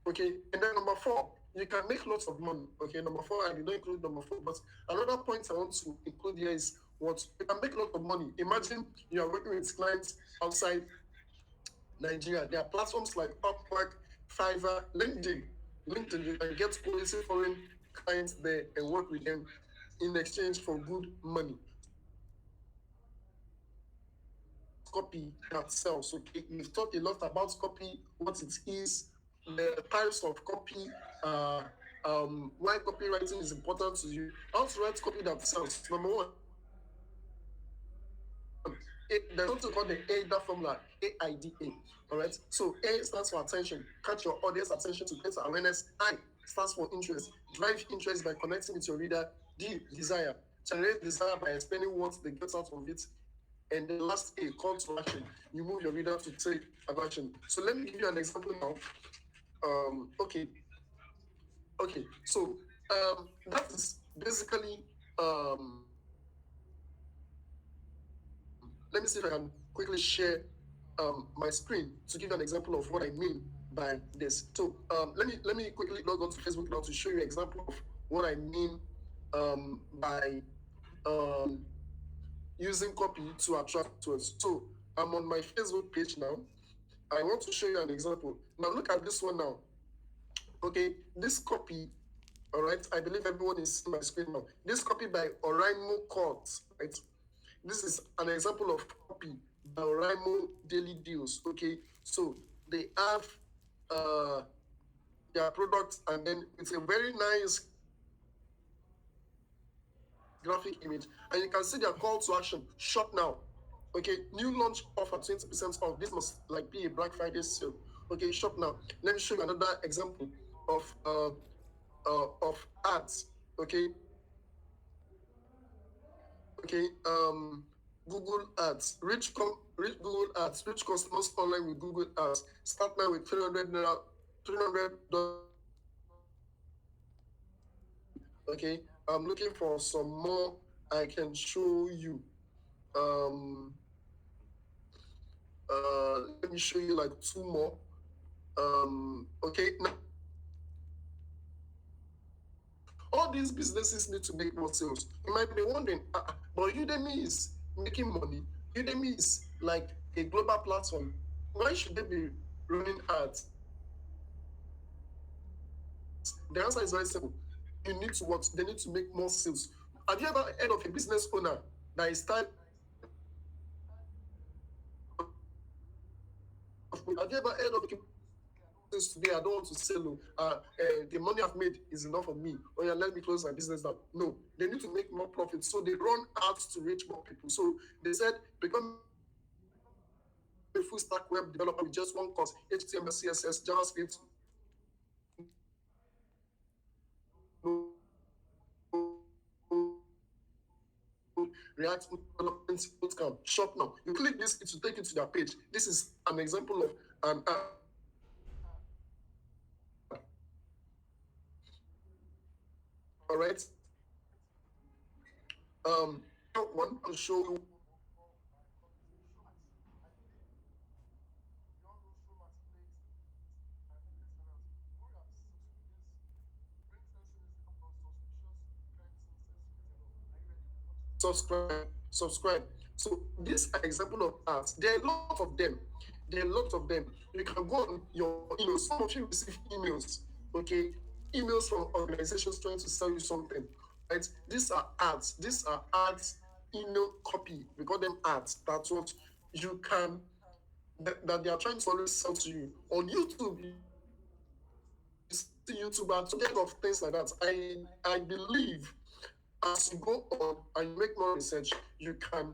Okay. And then number four, you can make lots of money. Okay. Number four, I did not include number four, but another point I want to include here is what you can make lots of money. Imagine you are working with clients outside Nigeria. There are platforms like Upwork, Fiverr, LinkedIn. LinkedIn, you can get quality foreign clients there and work with them in exchange for good money. Copy that sells. Okay, we've talked a lot about copy, what it is, the types of copy, why copywriting is important to you, how to write copy that sells. Number one, there's something called the AIDA formula, AIDA. All right. So A stands for attention, catch your audience attention to get awareness. I stands for interest, drive interest by connecting with your reader. D, desire, generate desire by explaining what they get out of it. And the last A, call to action. You move your reader to take action. So let me give you an example now. Okay. Okay. So that is basically let me see if I can quickly share my screen to give you an example of what I mean by this. So let me quickly log on to Facebook now to show you an example of what I mean by using copy to attract to us. So I'm on my Facebook page now. I want to show you an example. Now look at this one now. Okay, this copy, all right. I believe everyone is seeing my screen now. This copy by Oraimo Court, right? This is an example of copy by Oraimo Daily Deals. Okay, so they have uh, their products, and then it's a very nice graphic image, and you can see their call to action. Shop now. Okay, new launch offer 20% off. This must like be a Black Friday sale. Okay, shop now. Let me show you another example of ads. Okay, okay. Google Ads. Reach Google Ads. Reach customers online with Google Ads. Start now with 300 naira, $300. Okay, I'm looking for some more. I can show you. Um, let me show you like two more. Okay, now all these businesses need to make more sales. You might be wondering, but Udemy is making money. Udemy is like a global platform. Why should they be running ads? The answer is very simple. You need to what? They need to make more sales. Have you ever heard of a business owner that is tired? Have you ever heard of this today? I don't want to sell. The money I've made is enough for me. Oh yeah, let me close my business down. No, they need to make more profit. So they run ads to reach more people. So they said become a full stack web developer with just one course: HTML, CSS, JavaScript, React Development Bootcamp. Shop now. You click this, it will take you to their page. This is an example of an ad. All right. One to show you. Subscribe. So these are example of ads. There are a lot of them. There are a lot of them. You can go on your email. Some of you receive emails, okay? Emails from organizations trying to sell you something, right? These are ads. These are ads, email copy. We call them ads. That's what you can that they are trying to always sell to you. On YouTube, you see YouTube and so get of things like that. I believe as you go on and you make more research, you can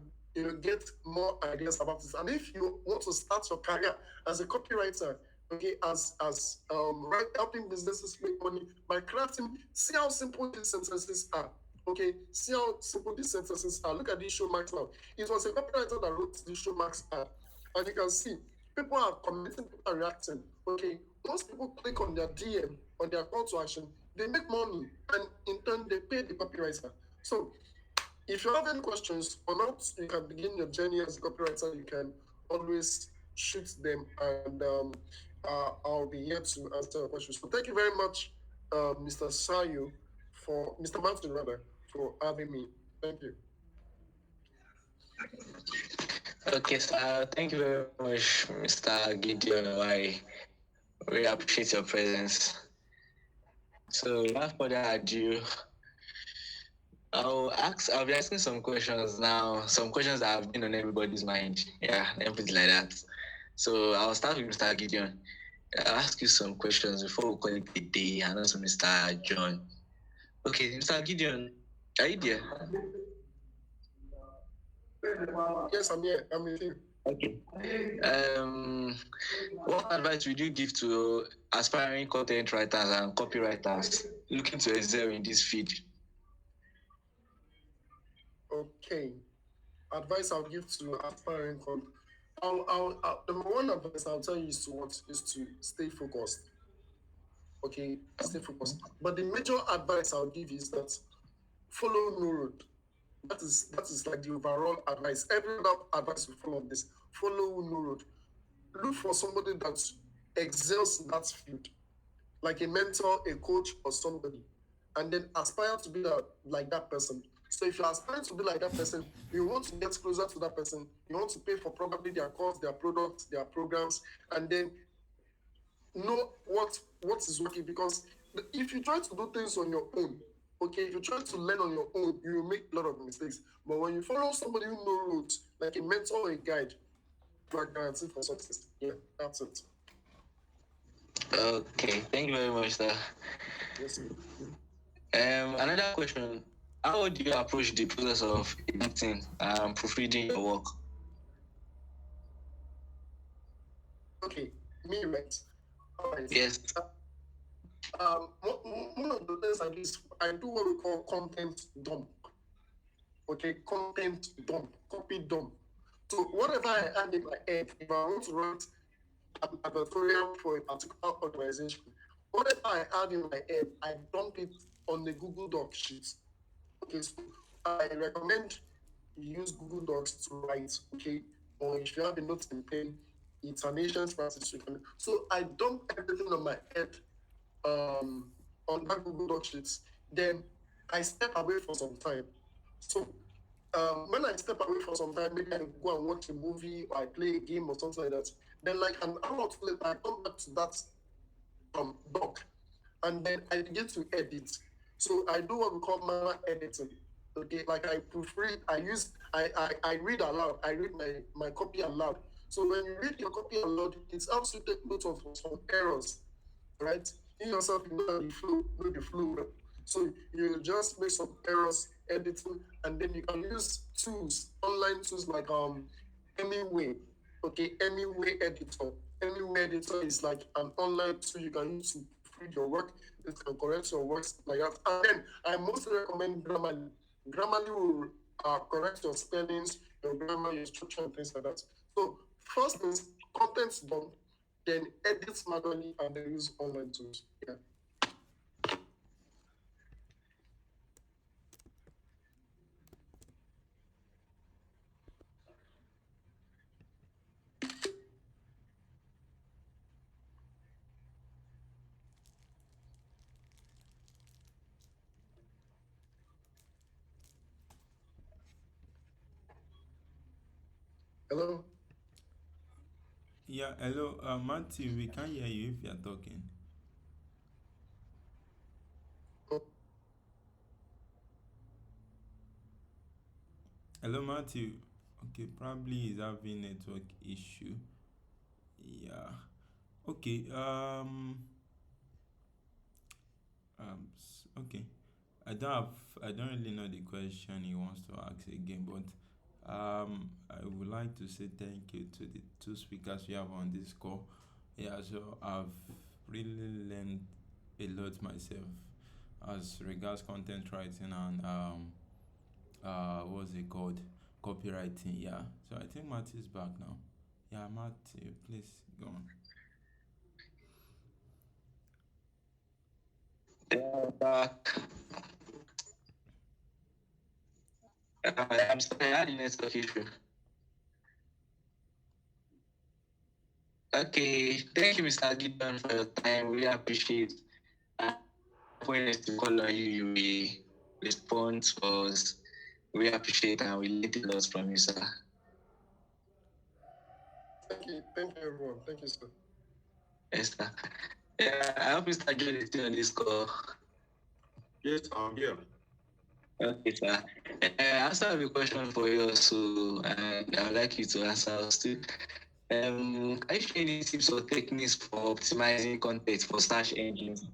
get more ideas about this. And if you want to start your career as a copywriter, okay, helping businesses make money by crafting, see how simple these sentences are. Okay, see how simple these sentences are. Look at these show marks now. It was a copywriter that wrote the show marks ad, and you can see people are commenting, people are reacting. Okay, once people click on their DM, on their call to action, they make money, and in turn they pay the copywriter. So if you have any questions or not, you can begin your journey as a copywriter. You can always shoot them, and I'll be here to answer your questions. So thank you very much, Mr. Sayo, for Mr. Martin rather, for having me. Thank you. Okay, so thank you very much, Mr. Gideon. I really appreciate your presence. So without further ado, I'll be asking some questions now, some questions that have been on everybody's mind. Yeah, everything like that. So I'll start with Mr. Gideon. I'll ask you some questions before we call it a day, and also Mr. John. Okay, Mr. Gideon, are you there? Yes, I'm here. I'm with you. Okay. What advice would you give to aspiring content writers and copywriters looking to excel in this field? Okay. Advice I'll give to aspiring number one advice I'll tell you is to stay focused. Okay, stay focused. But the major advice I'll give is that follow no road. That is like the overall advice. Every other advice will follow this. Follow no road. Look for somebody that excels in that field, like a mentor, a coach, or somebody, and then aspire to be like that person. So if you're aspiring to be like that person, you want to get closer to that person. You want to pay for probably their course, their products, their programs, and then know what is working. Because if you try to do things on your own, okay, if you try to learn on your own, you will make a lot of mistakes. But when you follow somebody who knows roads, like a mentor or a guide, you are guaranteed for success. Yeah, that's it. Okay, thank you very much, sir. Yes, sir. Another question: how do you approach the process of editing and proofreading your work? Okay, me right. All right. Yes. One of the things I do is I do what we call content dump. Okay, content dump, copy dump. So whatever I add in my head, if I want to write an advertorial for a particular organization, whatever I add in my head, I dump it on the Google Doc sheet. Okay, so I recommend you use Google Docs to write, okay? Or if you have a note and pen, it's an ancient practice. So I dump everything on my head on that Google Doc sheets. Then I step away for some time. So when I step away for some time, maybe I go and watch a movie or I play a game or something like that. Then like an hour or two later, I come back to that doc, and then I begin to edit. So I do what we call manual editing. Okay, like I proofread, I read aloud, I read my copy aloud. So when you read your copy aloud, it helps you take note of some errors, right? You yourself you know the flow. So you just make some errors editing, and then you can use tools, online tools like Anyway. Okay, Anyway editor. Anyway editor is like an online tool you can use to proofread your work. It can correct your works like that. And then I mostly recommend Grammarly. Grammarly will correct your spellings, your grammar, your structure, and things like that. So first is content's done, then edit manually, and then use online tools. Yeah. Hello. Yeah, hello, Matthew. We can't hear you if you're talking. Hello, Matthew. Okay, probably he's having network issue. Yeah. Okay. Okay. I don't really know the question he wants to ask again, but I would like to say thank you to the two speakers we have on this call. Yeah, so I've really learned a lot myself as regards content writing and what's it called, copywriting. Yeah, so I think Matt is back now. Yeah, Matt, please go on. Back. I'm sorry, I had a network issue. Okay, thank you, Mr. Gideon, for your time. Really appreciate it. When it's to call on you, you will respond to us. We appreciate and we learned a lot from you, sir. Thank you, everyone. Thank you, sir. Yes, sir. Yeah, I hope Mr. John is still on this call. Yes, I'm here. Okay, sir. I also have a question for you also, and I would like you to answer us too. Can you share any tips or techniques for optimizing content for search engines?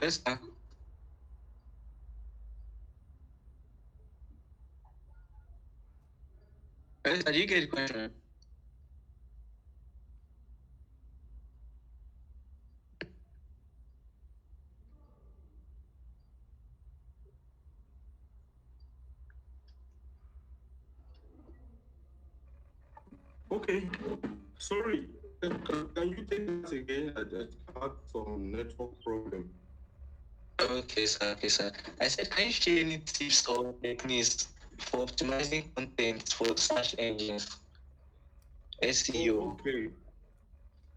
Yes, sir. Yes, sir. Do you get the question? Okay, sorry. Can you take that again? I had some network problem. Okay, sir. Okay, sir. I said, can you share any tips or techniques for optimizing content for search engines? SEO. Okay.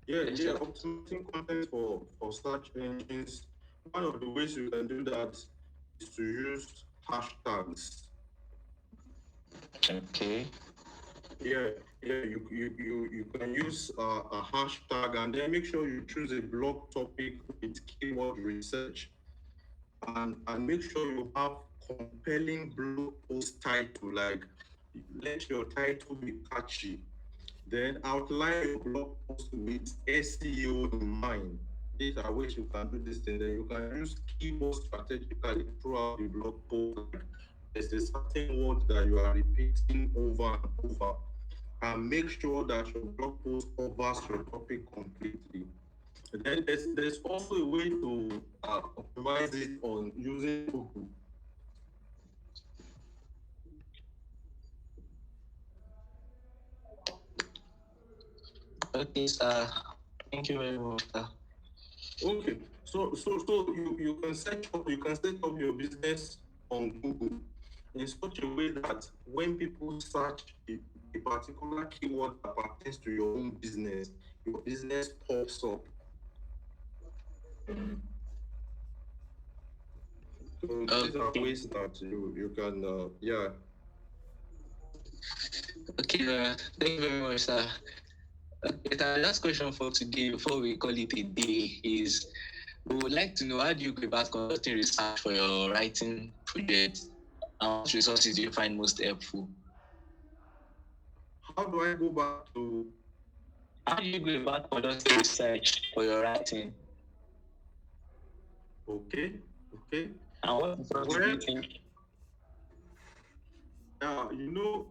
Yes, sir. Optimizing content for search engines. One of the ways you can do that is to use hashtags. Okay. You can use a hashtag and then make sure you choose a blog topic with keyword research and make sure you have compelling blog post title, like let your title be catchy. Then outline your blog post with SEO in mind. These are ways you can do this thing. Then you can use keywords strategically throughout the blog post. Like there's a certain word that you are repeating over and over, and make sure that your blog post covers your topic completely. And then there's also a way to optimize it on using Google. Okay, sir. Thank you very much, sir. Okay, so you can set up your business on Google in such a way that when people search a particular keyword that pertains to your business pops up. So these are Okay. ways that you can yeah. Okay, thank you very much, sir. Okay, the last question for today, before we call it a day, is we would like to know how do you go about conducting research for your writing project, and what resources do you find most helpful? How do I go back to How do you go about conducting research for your writing, okay, okay? and what resources do Well, you think? you know,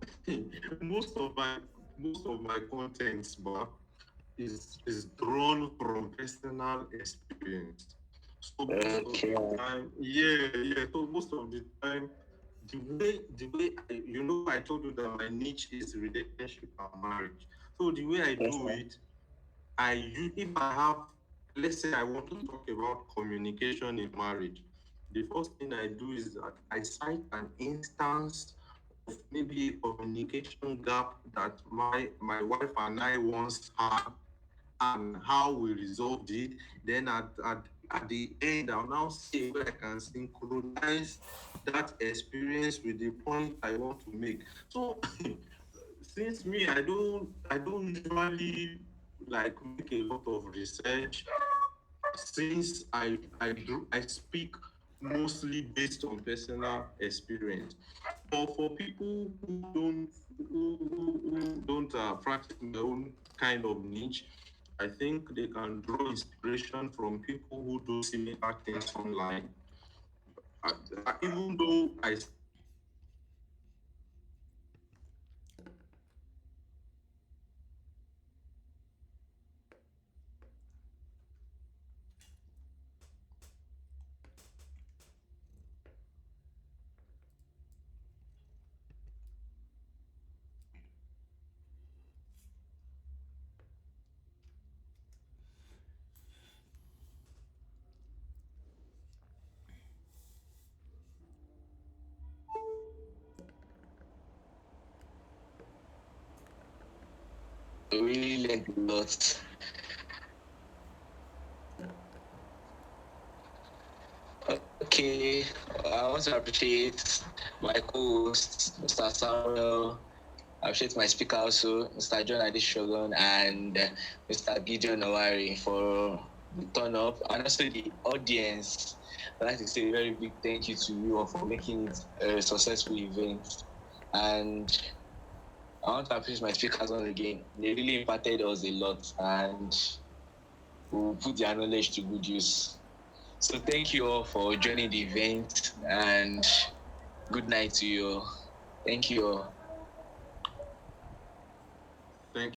most of my most of my contents, but is drawn from personal experience. So most of Okay. the time, yeah. So most of the time, the way I told you that my niche is relationship and marriage. So the way I Yes, do sir. it, if I have, let's say I want to talk about communication in marriage, the first thing I do is that I cite an instance of maybe a communication gap that my wife and I once had and how we resolved it. Then at the end, I'll now say where I can synchronize that experience with the point I want to make. So since me, I don't usually like make a lot of research, since I speak mostly based on personal experience. But for people who don't practice their own kind of niche, I think they can draw inspiration from people who do similar things online. Even though I speak mostly based on personal experience, I think they can draw inspiration from people who do similar things online. We really learned a lot. Okay, I want to appreciate my co-host, Mr. Samuel. I appreciate my speaker also, Mr. John Adishogun and Mr. Gideon Owari for the turn up, and also the audience. I'd like to say a very big thank you to you all for making it a successful event. And I want to appreciate my speakers once again. They really imparted us a lot and will put their knowledge to good use. So thank you all for joining the event and good night to you all. Thank you all. Thank you.